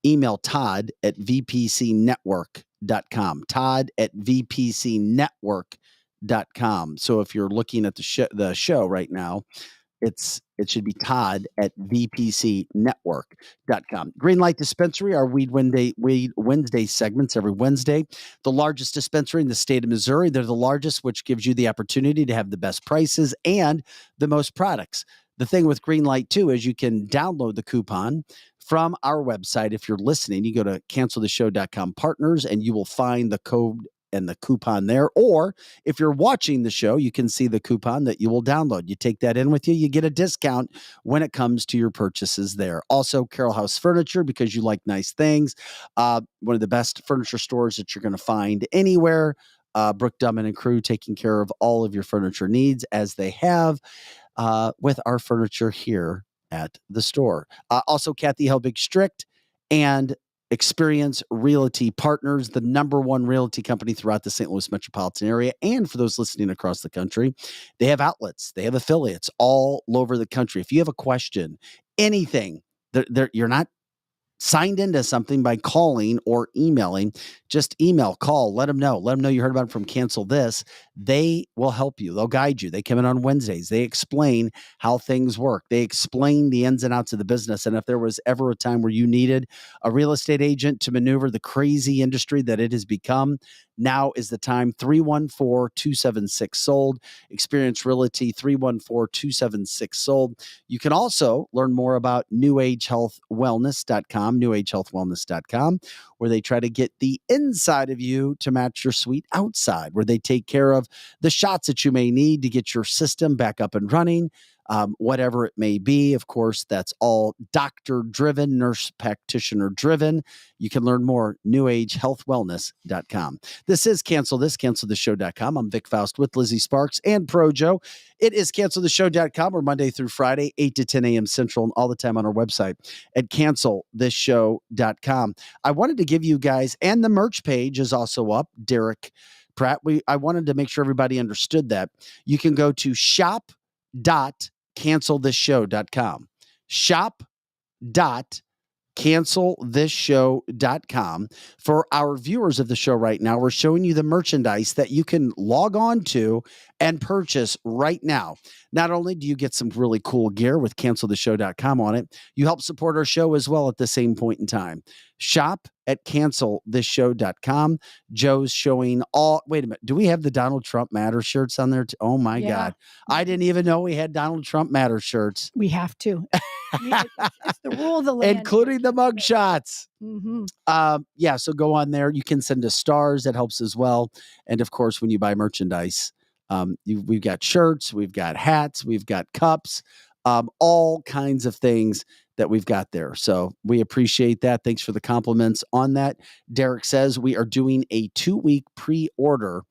email Todd at vpcnetwork.com. Todd at vpcnetwork.com. So if you're looking at the show right now, it should be Todd at vpcnetwork.com. Green Light Dispensary, our Weed Wednesday segments every Wednesday. The largest dispensary in the state of Missouri. They're the largest, which gives you the opportunity to have the best prices and the most products. The thing with Green Light, too, is you can download the coupon from our website. If you're listening, you go to canceltheshow.com partners and you will find the code and the coupon there. Or if you're watching the show, you can see the coupon that you will download. You take that in with you. You get a discount when it comes to your purchases there. Also, Carroll House Furniture, because you like nice things. One of the best furniture stores that you're going to find anywhere. Brooke Dummin and crew taking care of all of your furniture needs as they have with our furniture here at the store. Also, Kathy Helbig Strict and Experience Realty Partners, the #1 realty company throughout the St. Louis metropolitan area. And for those listening across the country, they have outlets, they have affiliates all over the country. If you have a question, anything, you're not signed into something by calling or emailing, just email, call, let them know. Let them know you heard about it from Cancel This. They will help you. They'll guide you. They come in on Wednesdays. They explain how things work. They explain the ins and outs of the business. And if there was ever a time where you needed a real estate agent to maneuver the crazy industry that it has become, now is the time. 314-276-SOLD. Experience Realty, 314-276-SOLD. You can also learn more about newagehealthwellness.com, newagehealthwellness.com, where they try to get the inside of you to match your sweet outside, where they take care of the shots that you may need to get your system back up and running. Whatever it may be. Of course, that's all doctor-driven, nurse practitioner-driven. You can learn more, newagehealthwellness.com. This is Cancel This, canceltheshow.com. I'm Vic Faust with Lizzie Sparks and Projo. It is canceltheshow.com. We're Monday through Friday, 8 to 10 a.m. Central, and all the time on our website at cancelthisshow.com. I wanted to give you guys, and the merch page is also up, Derek Pratt. I wanted to make sure everybody understood that. You can go to shop.cancelthisshow.com. Shop.cancelthisshow.com. For our viewers of the show right now, we're showing you the merchandise that you can log on to and purchase right now. Not only do you get some really cool gear with cancelthisshow.com on it, you help support our show as well at the same point in time. Shop at cancelthisshow.com. Joe's showing all. Wait a minute. Do we have the Donald Trump Matter shirts on there? Oh, my God. I didn't even know we had Donald Trump Matter shirts. We have to. It's the rule of the land. Including the mug shots. Mm-hmm. So go on there. You can send us stars. That helps as well. And, of course, when you buy merchandise, we've got shirts, we've got hats, we've got cups, all kinds of things that we've got there. So we appreciate that. Thanks for the compliments on that. Derek says we are doing a 2-week pre-order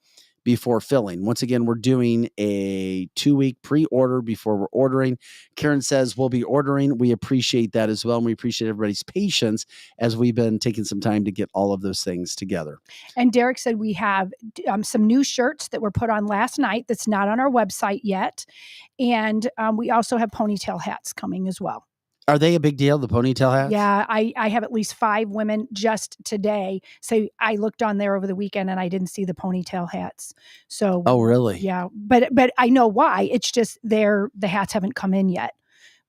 before filling. Once again, we're doing a 2-week pre-order before we're ordering. Karen says we'll be ordering. We appreciate that as well. And we appreciate everybody's patience as we've been taking some time to get all of those things together. And Derek said we have some new shirts that were put on last night that's not on our website yet. And we also have ponytail hats coming as well. Are they a big deal, the ponytail hats? Yeah, I have at least 5 women just today say I looked on there over the weekend and I didn't see the ponytail hats. So oh, really? Yeah, but I know why. It's just the hats haven't come in yet.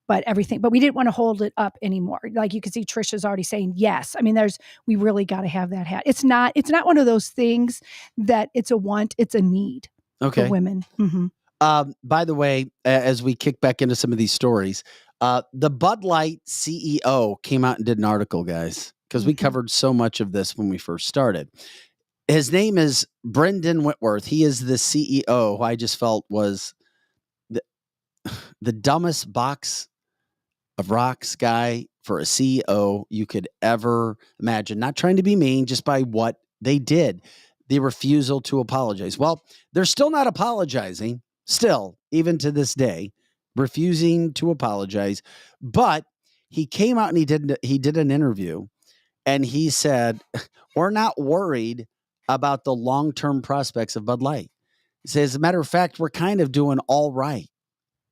But we didn't want to hold it up anymore. Like you can see, Trisha's already saying yes. I mean, we really got to have that hat. It's not one of those things that it's a want, it's a need for women. Mm-hmm. By the way, as we kick back into some of these stories, the Bud Light CEO came out and did an article, guys, because we covered so much of this when we first started. His name is Brendan Whitworth. He is the CEO, who I just felt was the dumbest box of rocks guy for a CEO you could ever imagine. Not trying to be mean, just by what they did. The refusal to apologize. Well, they're still not apologizing. Still, even to this day, refusing to apologize. But he came out and he did an interview, and he said, we're not worried about the long-term prospects of Bud Light. He says, as a matter of fact, we're kind of doing all right.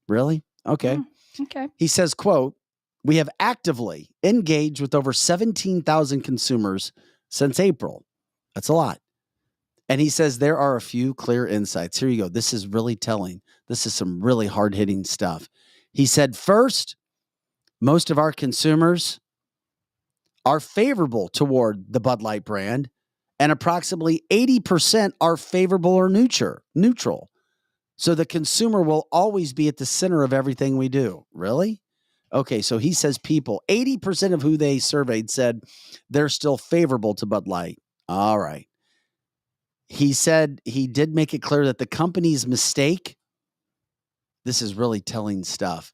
Really? Okay. Okay. He says, quote, we have actively engaged with over 17,000 consumers since April. That's a lot. And he says there are a few clear insights. Here you go. This is really telling. This is some really hard-hitting stuff. He said, first, most of our consumers are favorable toward the Bud Light brand, and approximately 80% are favorable or neutral. So the consumer will always be at the center of everything we do. Really? Okay, so he says people, 80% of who they surveyed said they're still favorable to Bud Light. All right. He said he did make it clear that the company's mistake, this is really telling stuff,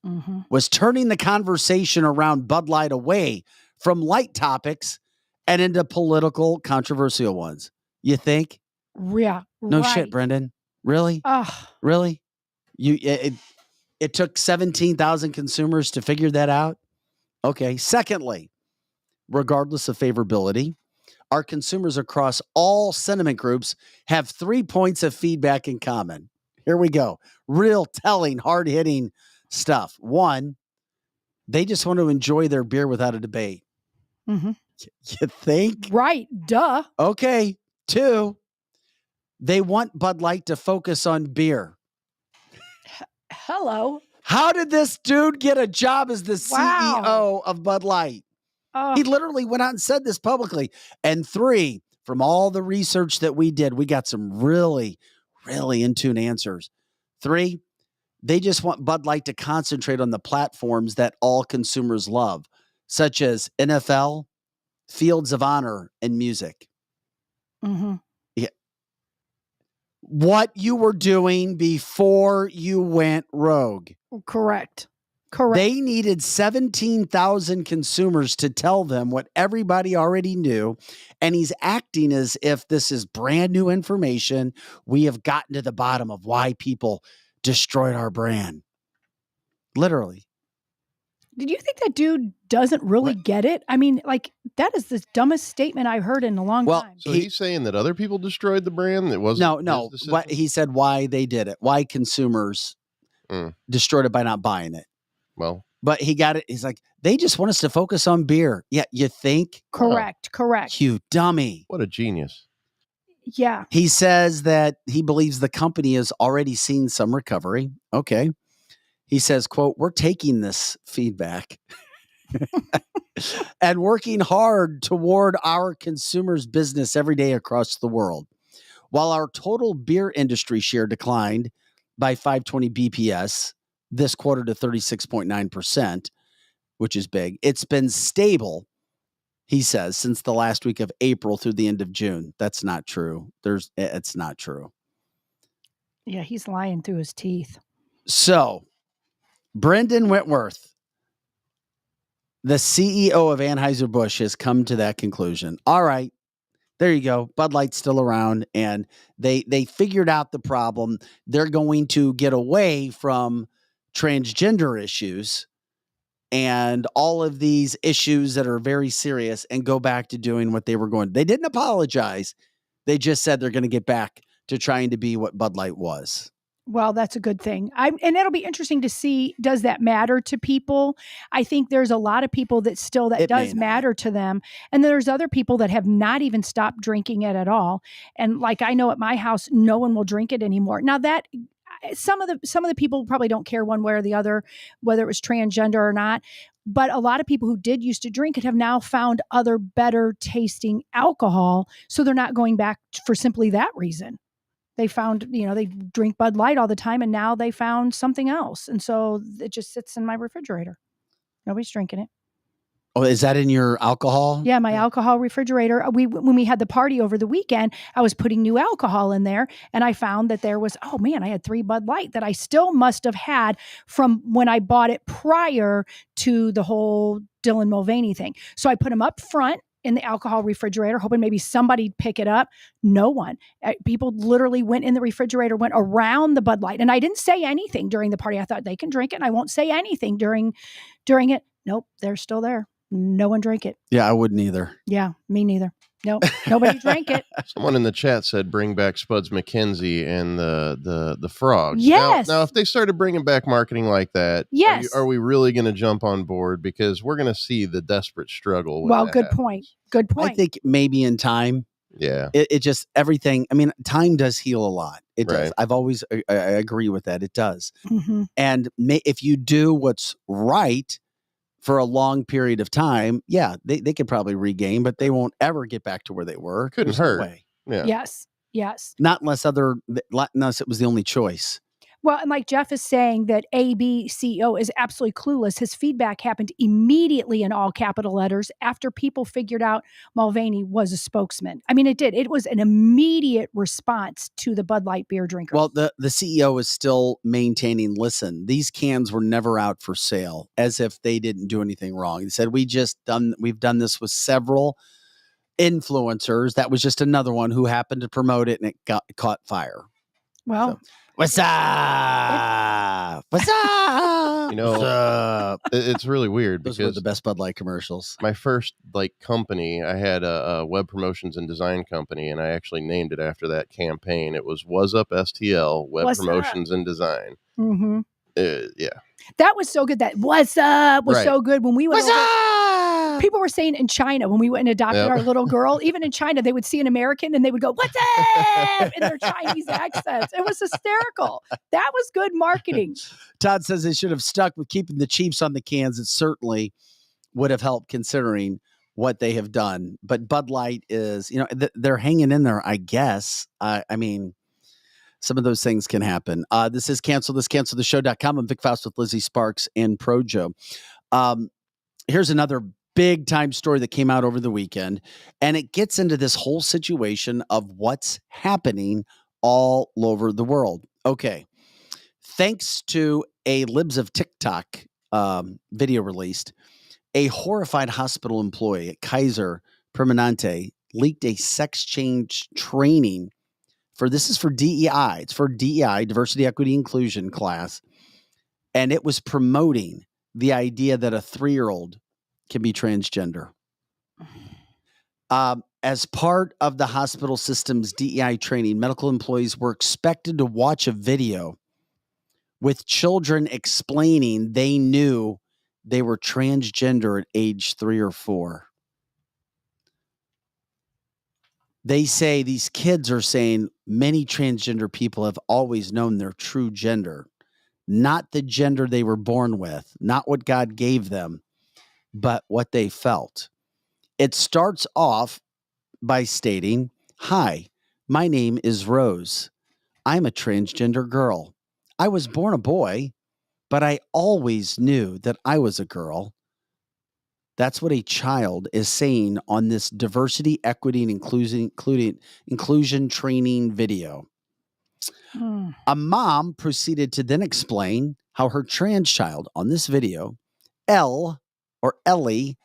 was turning the conversation around Bud Light away from light topics and into political, controversial ones. You think? Yeah. No right. shit, Brendan. Really? Really? It took 17,000 consumers to figure that out? Okay. Secondly, regardless of favorability, our consumers across all sentiment groups have 3 points of feedback in common. Here we go. Real telling, hard-hitting stuff. One, they just want to enjoy their beer without a debate. You think? Right. Duh. Okay. Two, they want Bud Light to focus on beer. Hello. How did this dude get a job as the CEO of Bud Light? He literally went out and said this publicly. And three, from all the research that we did, we got some really, really in-tune answers. Three, they just want Bud Light to concentrate on the platforms that all consumers love, such as NFL, Fields of Honor, and music. Yeah. What you were doing before you went rogue. Correct. They needed 17,000 consumers to tell them what everybody already knew. And he's acting as if this is brand new information. We have gotten to the bottom of why people destroyed our brand. Literally. Did you think that dude doesn't really get it? I mean, like, that is the dumbest statement I've heard in a long time. So he's saying that other people destroyed the brand? That wasn't No. What he said why they did it. Why consumers destroyed it by not buying it. Well, but he got it. He's like, they just want us to focus on beer. Yeah, you think? Correct. You dummy. What a genius. Yeah. He says that he believes the company has already seen some recovery. Okay. He says, quote, we're taking this feedback and working hard toward our consumers' business every day across the world. While our total beer industry share declined by 520 BPS this quarter to 36.9%, which is big. It's been stable, he says, since the last week of April through the end of June. That's not true. It's not true. Yeah, he's lying through his teeth. So, Brendan Whitworth, the CEO of Anheuser-Busch, has come to that conclusion. All right. There you go. Bud Light's still around, and they figured out the problem. They're going to get away from transgender issues and all of these issues that are very serious and go back to doing what they were going. They didn't apologize. They just said they're going to get back to trying to be what Bud Light was. Well, that's a good thing. And it'll be interesting to see, does that matter to people? I think there's a lot of people that still, that does matter to them. And there's other people that have not even stopped drinking it at all. And like, I know at my house, no one will drink it anymore. Now that some of the people probably don't care one way or the other, whether it was transgender or not. But a lot of people who did used to drink it have now found other better tasting alcohol. So they're not going back for simply that reason. They found, they drink Bud Light all the time, and now they found something else. And so it just sits in my refrigerator. Nobody's drinking it. Oh, is that in your alcohol? Yeah, my alcohol refrigerator. When we had the party over the weekend, I was putting new alcohol in there, and I found that there was, oh man, I had 3 Bud Light that I still must have had from when I bought it prior to the whole Dylan Mulvaney thing. So I put them up front in the alcohol refrigerator, hoping maybe somebody'd pick it up. No one. People literally went in the refrigerator, went around the Bud Light, and I didn't say anything during the party. I thought they can drink it, and I won't say anything during it. Nope, they're still there. No one drank it. Yeah, I wouldn't either. Yeah, me neither. No, nobody drank it. Someone in the chat said bring back Spuds McKenzie and the frogs. Yes. Now, if they started bringing back marketing like that, yes, are we really going to jump on board? Because we're going to see the desperate struggle. When well, good point. Good point. I think maybe in time. Yeah. It just, everything. I mean, time does heal a lot. It does. Right. I've always, I agree with that. It does. Mm-hmm. And if you do what's right for a long period of time, yeah, they could probably regain, but they won't ever get back to where they were. Couldn't hurt. No way. Yeah. Yes. Not unless it was the only choice. Well, and like Jeff is saying that AB CEO is absolutely clueless. His feedback happened immediately in all capital letters after people figured out Mulvaney was a spokesman. I mean, it did. It was an immediate response to the Bud Light beer drinkers. Well, the CEO is still maintaining, listen, these cans were never out for sale, as if they didn't do anything wrong. He said, we've done this with several influencers. That was just another one who happened to promote it and it caught fire. Well, what's up? What's up? You know, What's up? it's really weird Those were because the best Bud Light commercials. my first company, I had a web promotions and design company, and I actually named it after that campaign. It was Up STL Web What's Promotions and Design. Mm-hmm. Yeah, that was so good. That "What's up" was Right. so good when we went. What's up? People were saying in China when we went and adopted Yep. our little girl, even in China, they would see an American and they would go, "What's up?" in their Chinese accents. It was hysterical. That was good marketing. Todd says they should have stuck with keeping the Chiefs on the cans. It certainly would have helped considering what they have done. But Bud Light is, they're hanging in there, I guess. I mean, some of those things can happen. This is cancelthisshow.com. I'm Vic Faust with Lizzie Sparks and Projo. Here's another big time story that came out over the weekend, and it gets into this whole situation of what's happening all over the world. Okay. Thanks to a Libs of TikTok video released, a horrified hospital employee at Kaiser Permanente leaked a sex change training this is for DEI. It's for DEI, Diversity, Equity, Inclusion class. And it was promoting the idea that a 3-year-old can be transgender. As part of the hospital system's DEI training, medical employees were expected to watch a video with children explaining they knew they were transgender at age 3 or 4. They say these kids are saying many transgender people have always known their true gender, not the gender they were born with, not what God gave them, but what they felt. It starts off by stating, "Hi, my name is Rose. I'm a transgender girl. I was born a boy, but I always knew that I was a girl." That's what a child is saying on this diversity, equity, and inclusion training video. A mom proceeded to then explain how her trans child on this video, Ellie,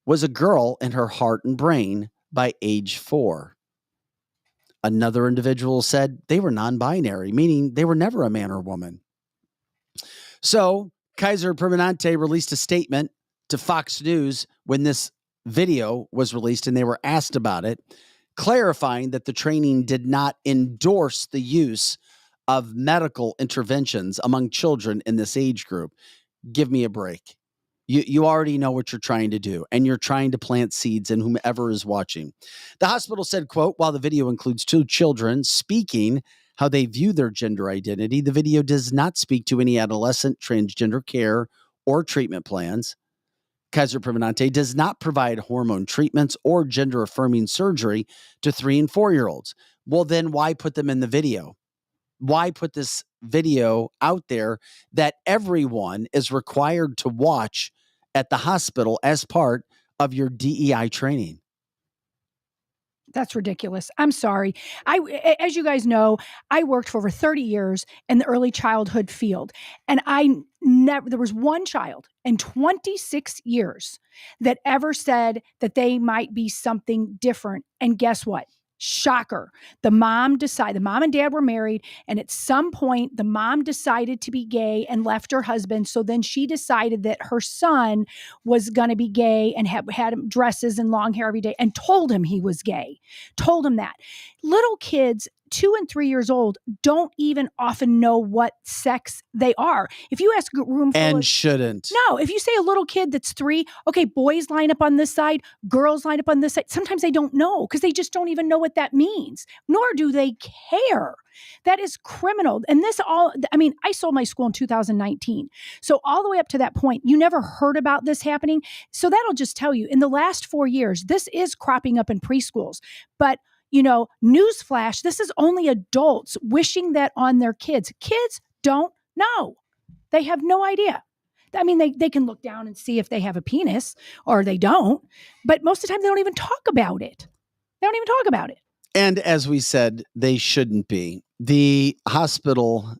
was a girl in her heart and brain by age 4. Another individual said they were non-binary, meaning they were never a man or woman. So Kaiser Permanente released a statement to Fox News when this video was released and they were asked about it, clarifying that the training did not endorse the use of medical interventions among children in this age group. Give me a break. You already know what you're trying to do, and you're trying to plant seeds in whomever is watching. The hospital said, quote, while the video includes 2 children speaking how they view their gender identity, the video does not speak to any adolescent transgender care or treatment plans. Kaiser Permanente does not provide hormone treatments or gender-affirming surgery to 3 and 4-year-olds. Well, then why put them in the video? Why put this video out there that everyone is required to watch at the hospital as part of your DEI training? That's ridiculous. I'm sorry. As you guys know, I worked for over 30 years in the early childhood field, and there was one child in 26 years that ever said that they might be something different. And guess what? Shocker. The mom and dad were married, and at some point the mom decided to be gay and left her husband. So then she decided that her son was going to be gay and had him dresses and long hair every day and told him he was gay. Told him that. Little kids 2 and 3 years old don't even often know what sex they are. If you ask a room full and shouldn't. No, if you say a little kid that's 3, okay, boys line up on this side, girls line up on this side. Sometimes they don't know because they just don't even know what that means, nor do they care. That is criminal. And I sold my school in 2019. So all the way up to that point, you never heard about this happening. So that'll just tell you in the last 4 years, this is cropping up in preschools. But newsflash, this is only adults wishing that on their kids. Kids don't know. They have no idea. I mean, they can look down and see if they have a penis or they don't, but most of the time they don't even talk about it. They don't even talk about it. And as we said, they shouldn't be. The hospital,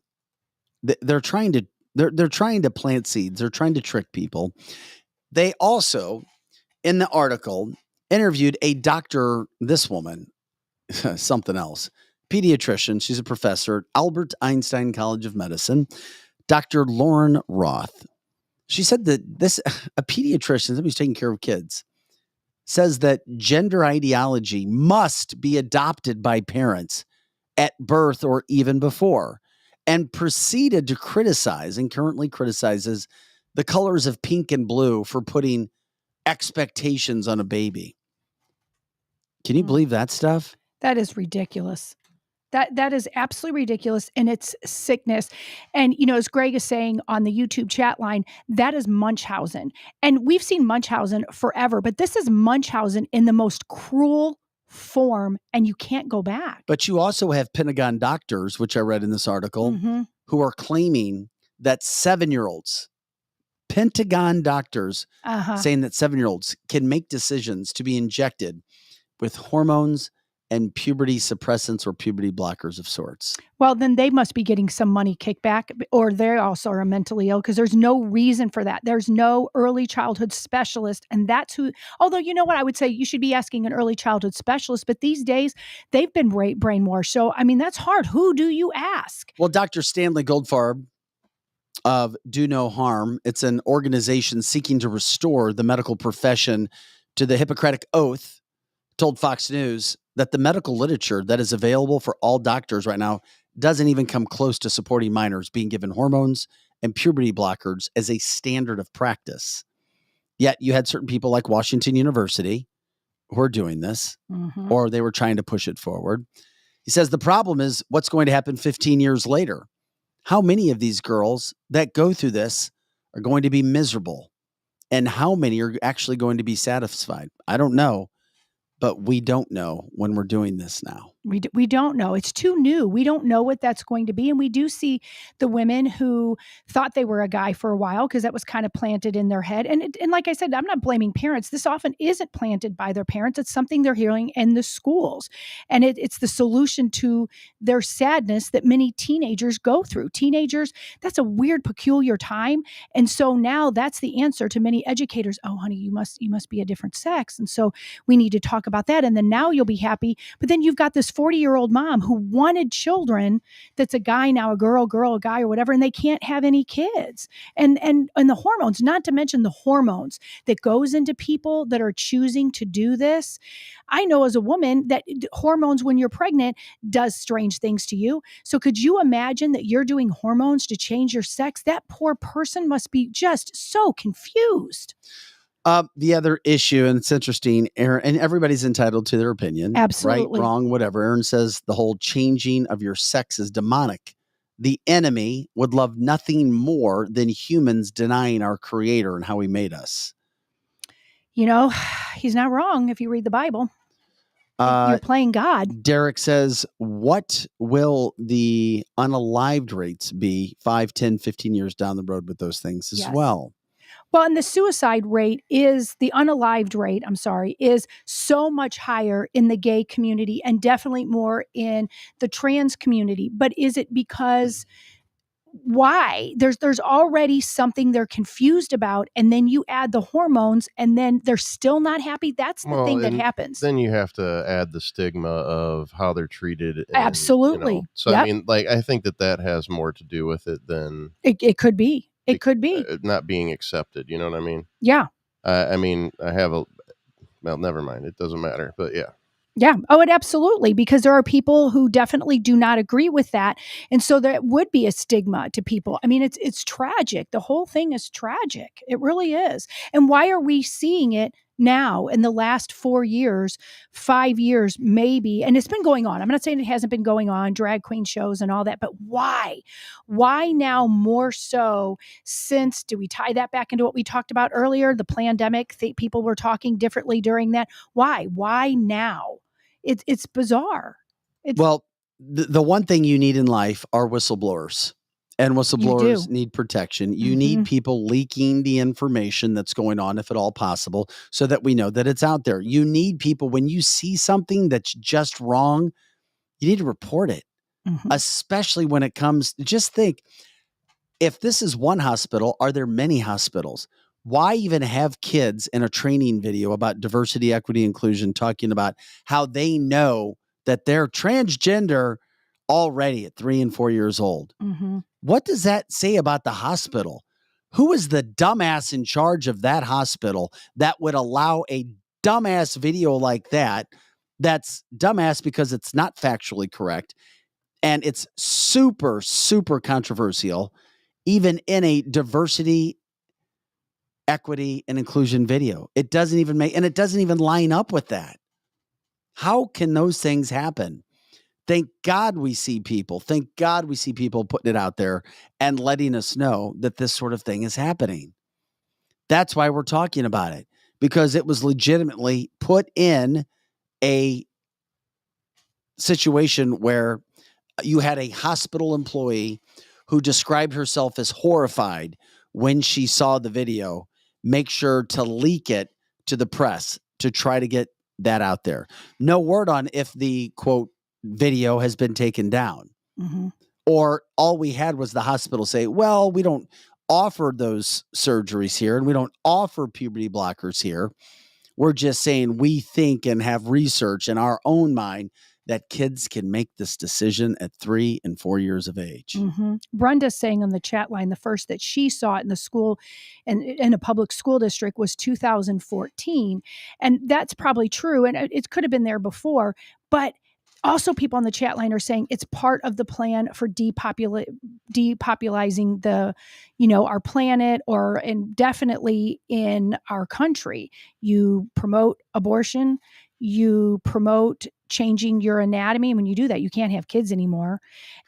they're trying to plant seeds. They're trying to trick people. They also, in the article, interviewed a doctor, this woman, something else, pediatrician. She's a professor at Albert Einstein College of Medicine, Dr. Lauren Roth. She said that a pediatrician, somebody who's taking care of kids, says that gender ideology must be adopted by parents at birth or even before, and proceeded to criticize and currently criticizes the colors of pink and blue for putting expectations on a baby. Can you believe that stuff? That is ridiculous. That is absolutely ridiculous, and it's sickness. And, as Greg is saying on the YouTube chat line, that is Munchausen. And we've seen Munchausen forever, but this is Munchausen in the most cruel form, and you can't go back. But you also have Pentagon doctors, which I read in this article, who are claiming that 7-year-olds, Pentagon doctors, saying that 7-year-olds can make decisions to be injected with hormones and puberty suppressants or puberty blockers of sorts. Well, then they must be getting some money kickback, or they also are mentally ill, because there's no reason for that. There's no early childhood specialist. And that's who, although, you know what, I would say you should be asking an early childhood specialist, but these days they've been brainwashed. So, I mean, that's hard. Who do you ask? Well, Dr. Stanley Goldfarb of Do No Harm, it's an organization seeking to restore the medical profession to the Hippocratic Oath, told Fox News that the medical literature that is available for all doctors right now doesn't even come close to supporting minors being given hormones and puberty blockers as a standard of practice. Yet you had certain people like Washington University who are doing this, or they were trying to push it forward. He says the problem is what's going to happen 15 years later. How many of these girls that go through this are going to be miserable? And how many are actually going to be satisfied? I don't know. But we don't know when we're doing this now. We don't know. It's too new. We don't know what that's going to be. And we do see the women who thought they were a guy for a while because that was kind of planted in their head. And like I said, I'm not blaming parents. This often isn't planted by their parents. It's something they're hearing in the schools. And it's the solution to their sadness that many teenagers go through. Teenagers, that's a weird, peculiar time. And so now that's the answer to many educators. Oh, honey, you must be a different sex. And so we need to talk about that. And then now you'll be happy. But then you've got this 40-year-old mom who wanted children, that's a guy now, a girl, a guy, or whatever, and they can't have any kids. And the hormones, not to mention the hormones that goes into people that are choosing to do this. I know as a woman that hormones when you're pregnant does strange things to you. So could you imagine that you're doing hormones to change your sex? That poor person must be just so confused. The other issue, and it's interesting, Aaron, and everybody's entitled to their opinion. Absolutely. Right, wrong, whatever. Aaron says the whole changing of your sex is demonic. The enemy would love nothing more than humans denying our creator and how he made us. He's not wrong if you read the Bible. You're playing God. Derek says, what will the unalived rates be 5, 10, 15 years down the road with those things as well? Well, and the suicide rate is the unalived rate, is so much higher in the gay community and definitely more in the trans community. But is it because why? There's already something they're confused about, and then you add the hormones and then they're still not happy. That's the thing that happens. Then you have to add the stigma of how they're treated. And, absolutely. So, I mean, I think that has more to do with it than it could be. It could be not being accepted. You know what I mean? Yeah. I mean, well, never mind. It doesn't matter. But yeah. Yeah. Oh, it absolutely. Because there are people who definitely do not agree with that. And so there would be a stigma to people. I mean, it's tragic. The whole thing is tragic. It really is. And why are we seeing it now in the last 4 years, 5 years, maybe? And it's been going on. I'm not saying it hasn't been going on, drag queen shows and all that, but why? Why now more so since, do we tie that back into what we talked about earlier? The pandemic, people were talking differently during that. Why? Why now? It's bizarre. Well, the one thing you need in life are whistleblowers. And whistleblowers do. need protection. You need Mhm. people leaking the information that's going on, if at all possible, so that we know that it's out there. You need people, when you see something that's just wrong, you need to report it, Mhm. especially when it comes. Just think, if this is one hospital, are there many hospitals? Why even have kids in a training video about diversity, equity, inclusion, talking about how they know that they're transgender already at 3 and 4 years old? Mhm. What does that say about the hospital? Who is the dumbass in charge of that hospital that would allow a dumbass video like that? That's dumbass because it's not factually correct. And it's super, super controversial, even in a diversity, equity, and inclusion video. It doesn't even line up with that. How can those things happen? Thank God we see people. Thank God we see people putting it out there and letting us know that this sort of thing is happening. That's why we're talking about it, because it was legitimately put in a situation where you had a hospital employee who described herself as horrified when she saw the video, make sure to leak it to the press to try to get that out there. No word on if the quote video has been taken down. Mm-hmm. Or all we had was the hospital say, well, we don't offer those surgeries here and we don't offer puberty blockers here. We're just saying we think and have research in our own mind that kids can make this decision at 3 and 4 years of age. Mm-hmm. Brenda's saying on the chat line, the first that she saw it in the school and in a public school district was 2014. And that's probably true. And it could have been there before, but also people on the chat line are saying it's part of the plan for depopulizing the, our planet and definitely in our country. You promote abortion, you promote changing your anatomy. When you do that, you can't have kids anymore.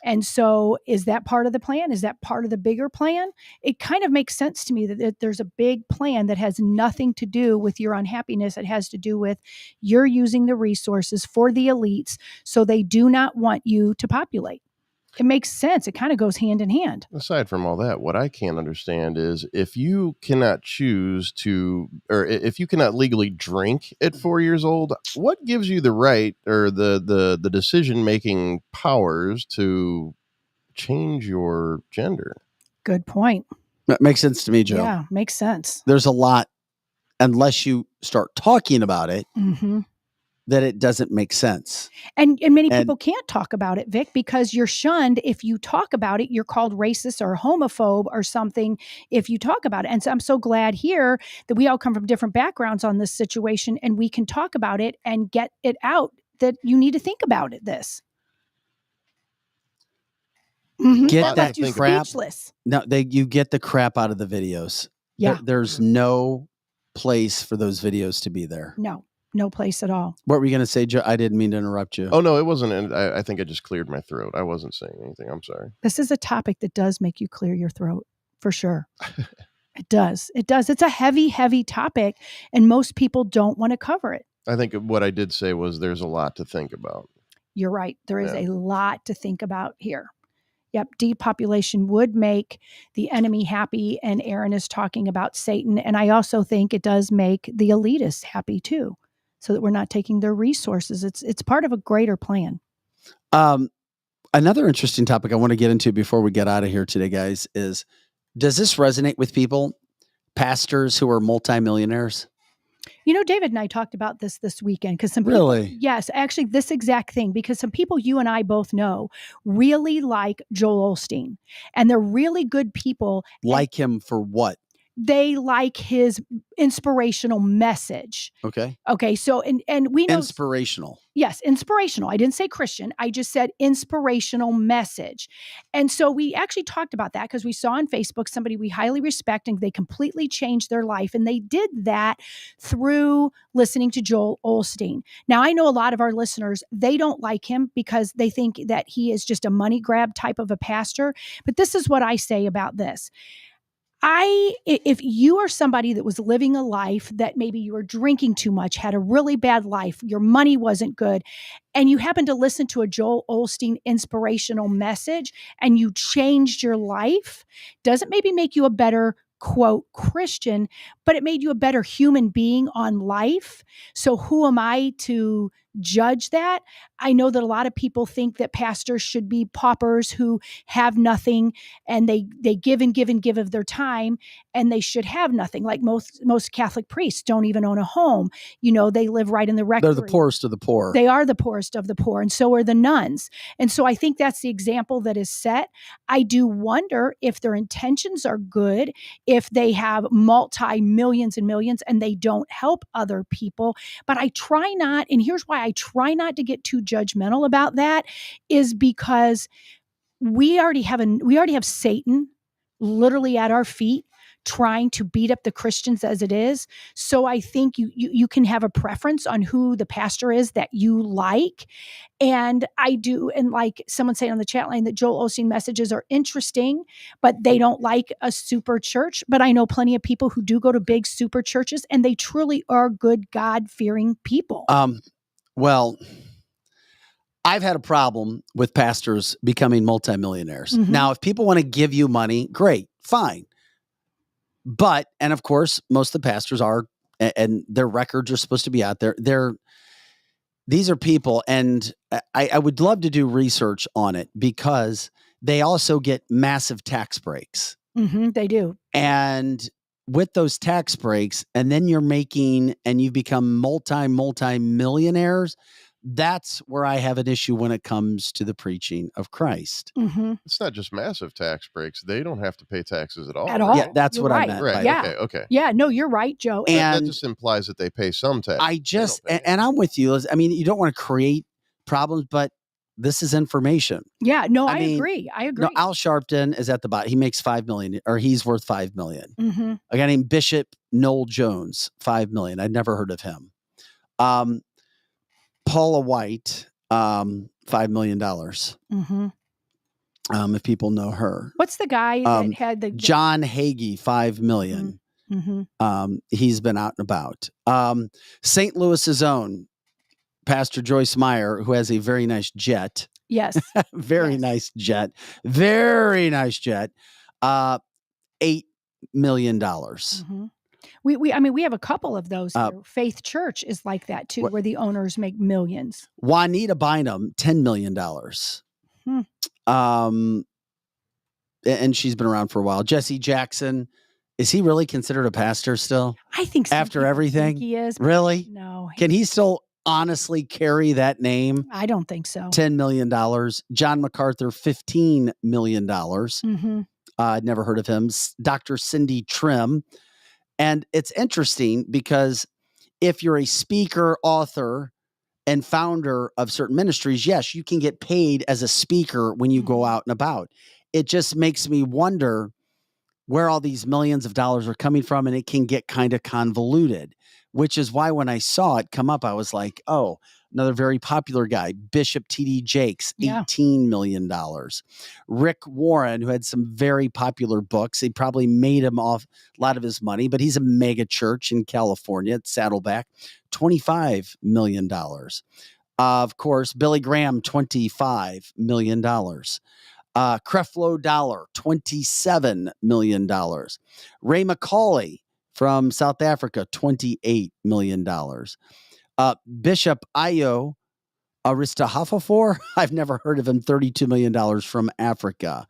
And so is that part of the plan? Is that part of the bigger plan? It kind of makes sense to me that there's a big plan that has nothing to do with your unhappiness. It has to do with you're using the resources for the elites, so they do not want you to populate. It makes sense. It kind of goes hand in hand. Aside from all that, what I can't understand is if you cannot choose to, or if you cannot legally drink at 4 years old, what gives you the right or the decision-making powers to change your gender? Good point. That makes sense to me, Joe. Yeah, makes sense. There's a lot, unless you start talking about it, Mm-hmm. that it doesn't make sense. And many people can't talk about it, Vic, because you're shunned. If you talk about it, you're called racist or homophobe or something if you talk about it. And so I'm so glad here that we all come from different backgrounds on this situation and we can talk about it and get it out that you need to think about it, this. Mm-hmm. Get that crap. Speechless. No, you get the crap out of the videos. Yeah. There's no place for those videos to be there. No place at all. What were you going to say, Joe? I didn't mean to interrupt you. Oh, no, it wasn't. I think I just cleared my throat. I wasn't saying anything. I'm sorry. This is a topic that does make you clear your throat, for sure. It does. It does. It's a heavy, heavy topic, and most people don't want to cover it. I think what I did say was there's a lot to think about. You're right. There is a lot to think about here. Yep, depopulation would make the enemy happy, and Aaron is talking about Satan. And I also think it does make the elitists happy too, so that we're not taking their resources. It's part of a greater plan. Another interesting topic I want to get into before we get out of here today, guys, is does this resonate with people, pastors who are multimillionaires? David and I talked about this weekend because some people, really, yes, actually this exact thing, because some people you and I both know really like Joel Osteen, and they're really good people. Like him for what? They like his inspirational message. Okay. So, and we know inspirational. Yes, inspirational. I didn't say Christian. I just said inspirational message. And so we actually talked about that because we saw on Facebook somebody we highly respect and they completely changed their life. And they did that through listening to Joel Osteen. Now, I know a lot of our listeners, they don't like him because they think that he is just a money grab type of a pastor. But this is what I say about this. If you are somebody that was living a life that maybe you were drinking too much, had a really bad life, your money wasn't good, and you happen to listen to a Joel Osteen inspirational message and you changed your life, doesn't maybe make you a better quote Christian, but it made you a better human being on life. So who am I to judge that? I know that a lot of people think that pastors should be paupers who have nothing, and they give and give and give of their time, and they should have nothing. Like most Catholic priests don't even own a home. They live right in the rectory. They're the poorest of the poor. They are the poorest of the poor, and so are the nuns. And so I think that's the example that is set. I do wonder if their intentions are good, if they have multi-millions and millions and they don't help other people. But I try not, and here's why I try not to get too judgmental about that, is because we already have Satan literally at our feet trying to beat up the Christians as it is. So I think you can have a preference on who the pastor is that you like. And I do. And like someone saying on the chat line that Joel Osteen messages are interesting, but they don't like a super church. But I know plenty of people who do go to big super churches, and they truly are good, God-fearing people. Well, I've had a problem with pastors becoming multimillionaires. Mhm. Now, if people want to give you money, great, fine. But, and of course, most of the pastors are, and their records are supposed to be out there. These are people, and I would love to do research on it because they also get massive tax breaks. They do. And with those tax breaks, and then you're making, and you've become multi-millionaires, that's where I have an issue when it comes to the preaching of Christ. Mm-hmm. It's not just massive tax breaks. They don't have to pay taxes at all. At all. Yeah, that's You're what right. I meant. Right. Yeah. Okay. Yeah, no, you're right, Joe. That And just implies that they pay some tax. I just, and I'm with you. I mean, you don't want to create problems, but this is information. Yeah, no, I mean, agree. I agree. No, Al Sharpton is at the bottom. He makes $5 million, or he's worth $5 million. Mm-hmm. A guy named Bishop Noel Jones, $5 million. I'd never heard of him. Paula White, $5 million. Mm-hmm. If people know her. What's the guy that had the John Hagee, $5 million. Mm-hmm. He's been out and about. St. Louis's own Pastor Joyce Meyer, who has a very nice jet. Yes. Very nice jet. Very nice jet. $8 million. Mm-hmm. We have a couple of those here. Faith Church is like that too, where the owners make millions. Juanita Bynum, $10 million. And she's been around for a while. Jesse Jackson, is he really considered a pastor still? I think so. After everything? He is. Really? No. Can he still honestly carry that name? I don't think so. $10 million. John MacArthur, $15 million. Mm-hmm. I'd never heard of him. Dr. Cindy Trim. And it's interesting because if you're a speaker, author, and founder of certain ministries, yes, you can get paid as a speaker when you go out and about. It just makes me wonder where all these millions of dollars are coming from, and it can get kind of convoluted, which is why when I saw it come up, I was like, oh, another very popular guy, Bishop T.D. Jakes, $18 million. Rick Warren, who had some very popular books. He probably made him off a lot of his money, but he's a mega church in California at Saddleback, $25 million. Of course, Billy Graham, $25 million. Creflo Dollar, $27 million. Ray McCauley from South Africa, $28 million. Bishop Ayo Aristohafafor, I've never heard of him, $32 million from Africa.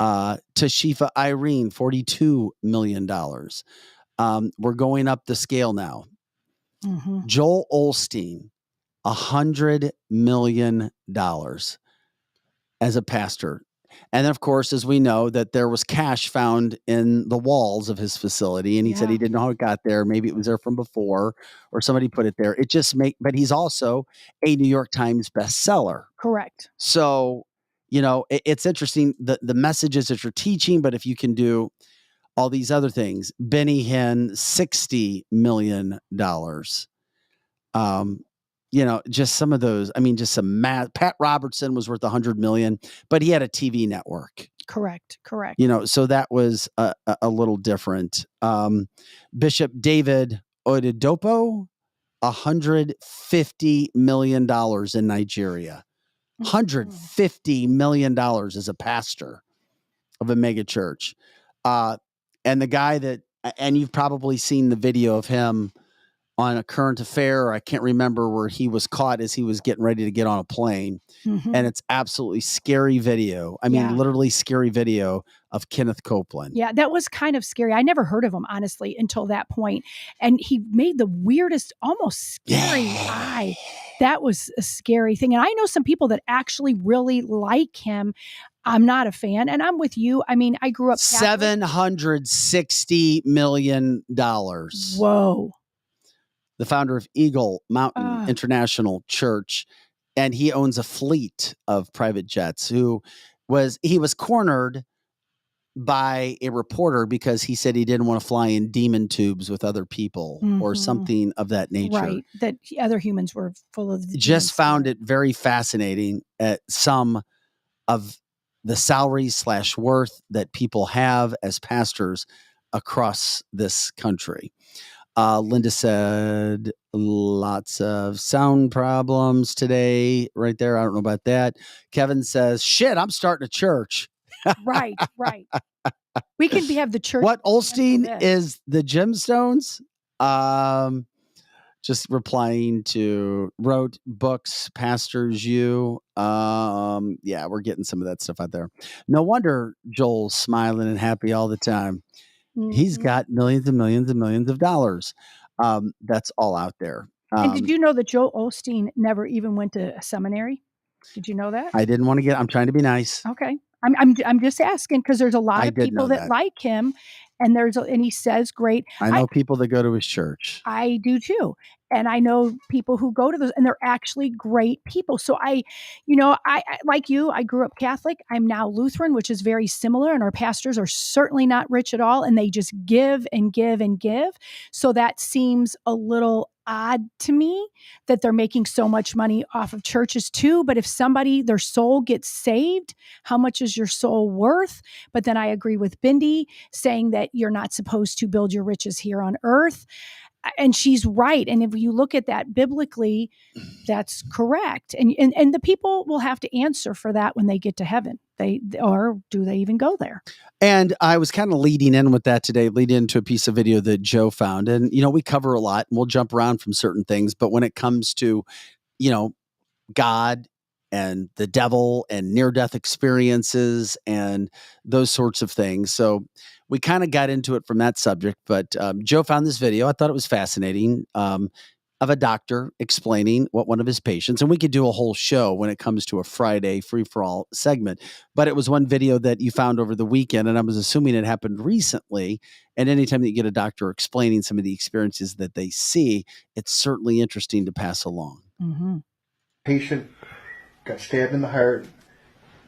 Tashifa Irene, $42 million. We're going up the scale now. Mm-hmm. Joel Osteen, $100 million as a pastor. And of course, as we know, that there was cash found in the walls of his facility. And he said he didn't know how it got there. Maybe it was there from before, or somebody put it there. It just but he's also a New York Times bestseller. Correct. So, it's interesting, the messages that you're teaching, but if you can do all these other things. Benny Hinn, $60 million. Just some of those. I mean, just some Pat Robertson was worth $100 million, but he had a TV network. Correct. So that was a little different. Bishop David Oyedepo, $150 million in Nigeria. $150 million as a pastor of a mega church. And the guy and you've probably seen the video of him on a current affair. I can't remember where he was caught as he was getting ready to get on a plane. Mm-hmm. And it's absolutely scary video. I mean, literally scary video of Kenneth Copeland. Yeah, that was kind of scary. I never heard of him, honestly, until that point. And he made the weirdest, almost scary eye. That was a scary thing. And I know some people that actually really like him. I'm not a fan. And I'm with you. I mean, I grew up Catholic. $760 million. Whoa. The founder of Eagle Mountain International Church. And he owns a fleet of private jets. He was cornered by a reporter because he said he didn't want to fly in demon tubes with other people or something of that nature. Right. That other humans were full of. Just found it very fascinating at some of the salaries / worth that people have as pastors across this country. Linda said lots of sound problems today right there. I don't know about that. Kevin says, shit, I'm starting a church. Right. We can have the church. What Olstein is the Gemstones? Just replying to wrote books, pastors, you. Yeah, we're getting some of that stuff out there. No wonder Joel's smiling and happy all the time. Mm-hmm. He's got millions and millions and millions of dollars. That's all out there. And did you know that Joel Osteen never even went to a seminary? Did you know that? I didn't want to I'm trying to be nice. Okay. I'm just asking because there's a lot of people that like him, and and he says great. I know people that go to his church. I do too. And I know people who go to those, and they're actually great people. So I like you, I grew up Catholic. I'm now Lutheran, which is very similar. And our pastors are certainly not rich at all. And they just give and give and give. So that seems a little odd to me that they're making so much money off of churches too. But if their soul gets saved, how much is your soul worth? But then I agree with Bindi saying that you're not supposed to build your riches here on earth. And she's right. And if you look at that biblically, that's correct. And the people will have to answer for that when they get to heaven. Or do they even go there? And I was kind of leading in with that today, lead into a piece of video that Joe found. And, we cover a lot and we'll jump around from certain things. But when it comes to, God and the devil and near-death experiences and those sorts of things. So we kind of got into it from that subject, but Joe found this video. I thought it was fascinating of a doctor explaining what one of his patients, and we could do a whole show when it comes to a Friday free-for-all segment, but it was one video that you found over the weekend, and I was assuming it happened recently, and anytime that you get a doctor explaining some of the experiences that they see, it's certainly interesting to pass along. Mm-hmm. Patient got stabbed in the heart.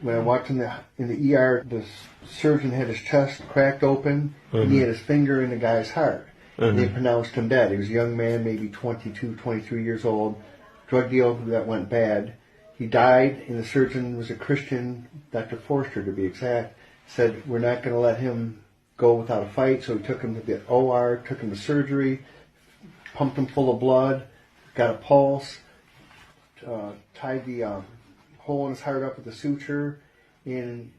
When I walked in the ER, the surgeon had his chest cracked open, and he had his finger in the guy's heart. And they pronounced him dead. He was a young man, maybe 22, 23 years old. Drug deal that went bad. He died, and the surgeon was a Christian, Dr. Forster to be exact, said, we're not going to let him go without a fight. So he took him to the OR, took him to surgery, pumped him full of blood, got a pulse, tied the hole in his heart up with a suture, and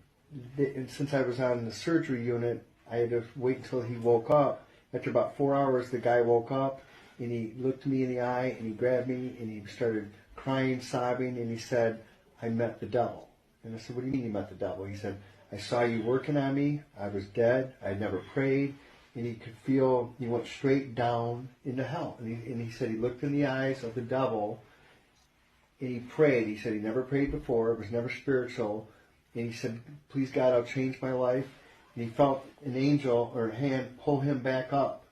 since I was on the surgery unit, I had to wait until he woke up. After about 4 hours, the guy woke up, and he looked me in the eye, and he grabbed me, and he started crying, sobbing, and he said, I met the devil. And I said, what do you mean you met the devil? He said, I saw you working on me. I was dead. I never prayed. And he could feel, he went straight down into hell. And he said he looked in the eyes of the devil, and he prayed. He said he never prayed before. It was never spiritual. And he said, please, God, I'll change my life. And he felt an angel or a hand pull him back up.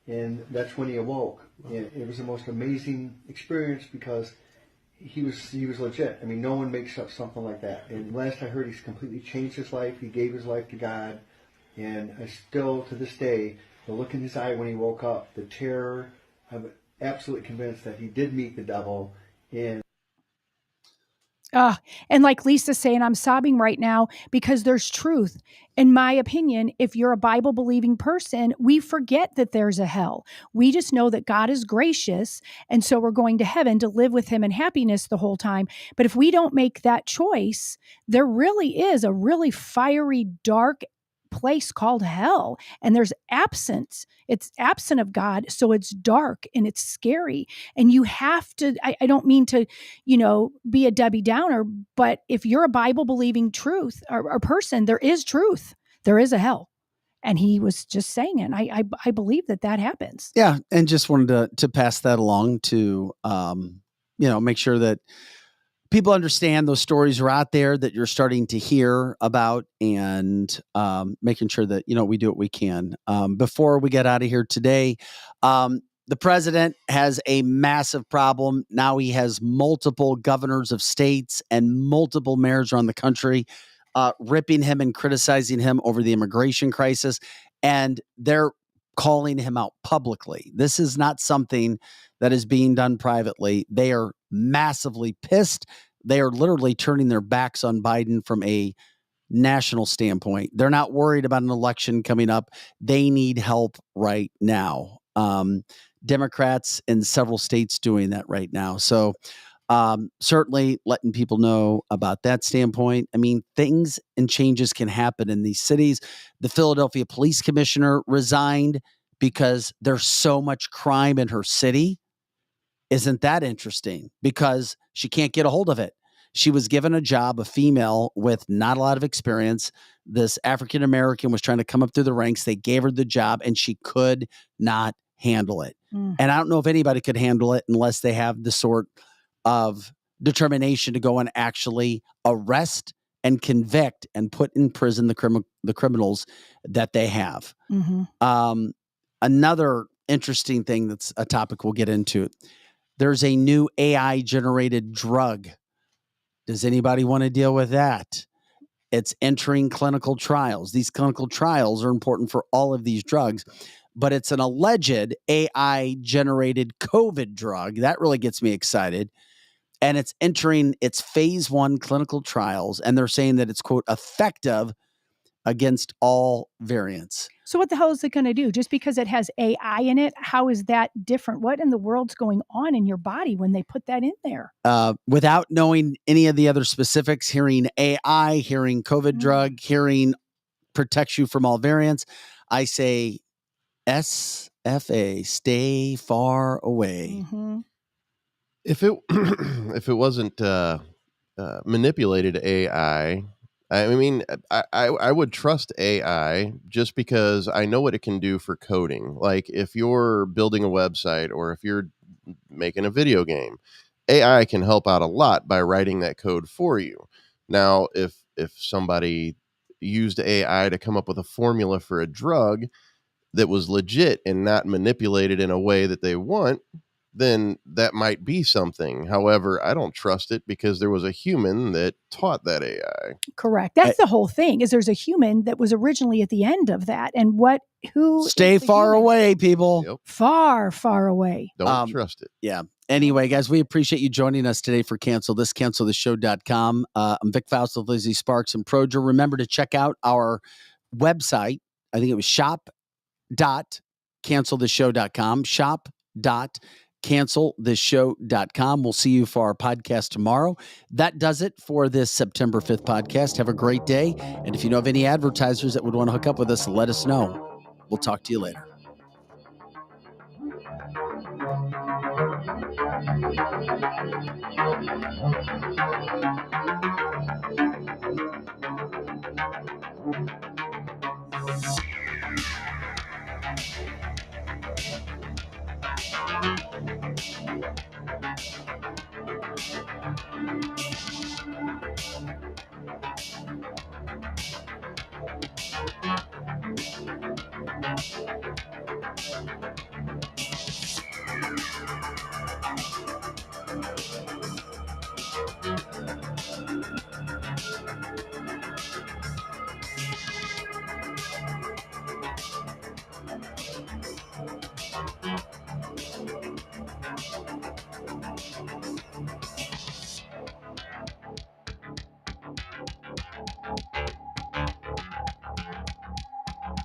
And that's when he awoke. And it was the most amazing experience because he was legit. I mean, no one makes up something like that. And last I heard, he's completely changed his life. He gave his life to God. And I still, to this day, the look in his eye when he woke up, the terror, I'm absolutely convinced that he did meet the devil. And And like Lisa's saying, I'm sobbing right now because there's truth. In my opinion, if you're a Bible believing person, we forget that there's a hell. We just know that God is gracious. And so we're going to heaven to live with him in happiness the whole time. But if we don't make that choice, there really is a really fiery, dark place called hell. And there's absence. It's absent of God. So it's dark and it's scary. And you have to, I don't mean to, be a Debbie Downer, but if you're a Bible believing truth or person, there is truth. There is a hell. And he was just saying it. And I believe that happens. Yeah. And just wanted to pass that along to, make sure that people understand those stories are out there that you're starting to hear about, and making sure that, we do what we can. Before we get out of here today, the president has a massive problem. Now he has multiple governors of states and multiple mayors around the country ripping him and criticizing him over the immigration crisis. And they're calling him out publicly. This is not something that is being done privately. They are massively pissed. They are literally turning their backs on Biden from a national standpoint. They're not worried about an election coming up. They need help right now. Democrats in several states doing that right now. So certainly letting people know about that standpoint. I mean, things and changes can happen in these cities. The Philadelphia police commissioner resigned because there's so much crime in her city. Isn't that interesting? Because she can't get a hold of it. She was given a job, a female with not a lot of experience. This African-American was trying to come up through the ranks. They gave her the job and she could not handle it. And I don't know if anybody could handle it unless they have the sort of determination to go and actually arrest and convict and put in prison the criminals that they have. Another interesting thing that's a topic we'll get into. There's a new AI generated drug. Does anybody want to deal with that? It's entering clinical trials. These clinical trials are important for all of these drugs, but it's an alleged AI generated COVID drug. That really gets me excited. And it's entering its phase 1 clinical trials. And they're saying that it's, quote, effective against all variants. So what the hell is it going to do? Just because it has AI in it, how is that different? What in the world's going on in your body when they put that in there? Without knowing any of the other specifics, hearing AI, hearing COVID drug, hearing protects you from all variants, I say SFA, stay far away. If it wasn't manipulated AI, I mean, I would trust AI just because I know what it can do for coding. Like if you're building a website or if you're making a video game, AI can help out a lot by writing that code for you. Now, if somebody used AI to come up with a formula for a drug that was legit and not manipulated in a way that they want, then that might be something. However, I don't trust it because there was a human that taught that AI. Correct. That's the whole thing, is there's a human that was originally at the end of that. And who stay far away, people. Yep. Far, far away. Don't trust it. Yeah. Anyway, guys, we appreciate you joining us today for cancelthisshow.com. I'm Vic Faust with Lizzie Sparks and Proger. Remember to check out our website. I think it was shop.cancelthisshow.com. Shop.cancelthisshow.com. We'll see you for our podcast tomorrow. That does it for this September 5th podcast. Have a great day. And if you know of any advertisers that would want to hook up with us, let us know. We'll talk to you later.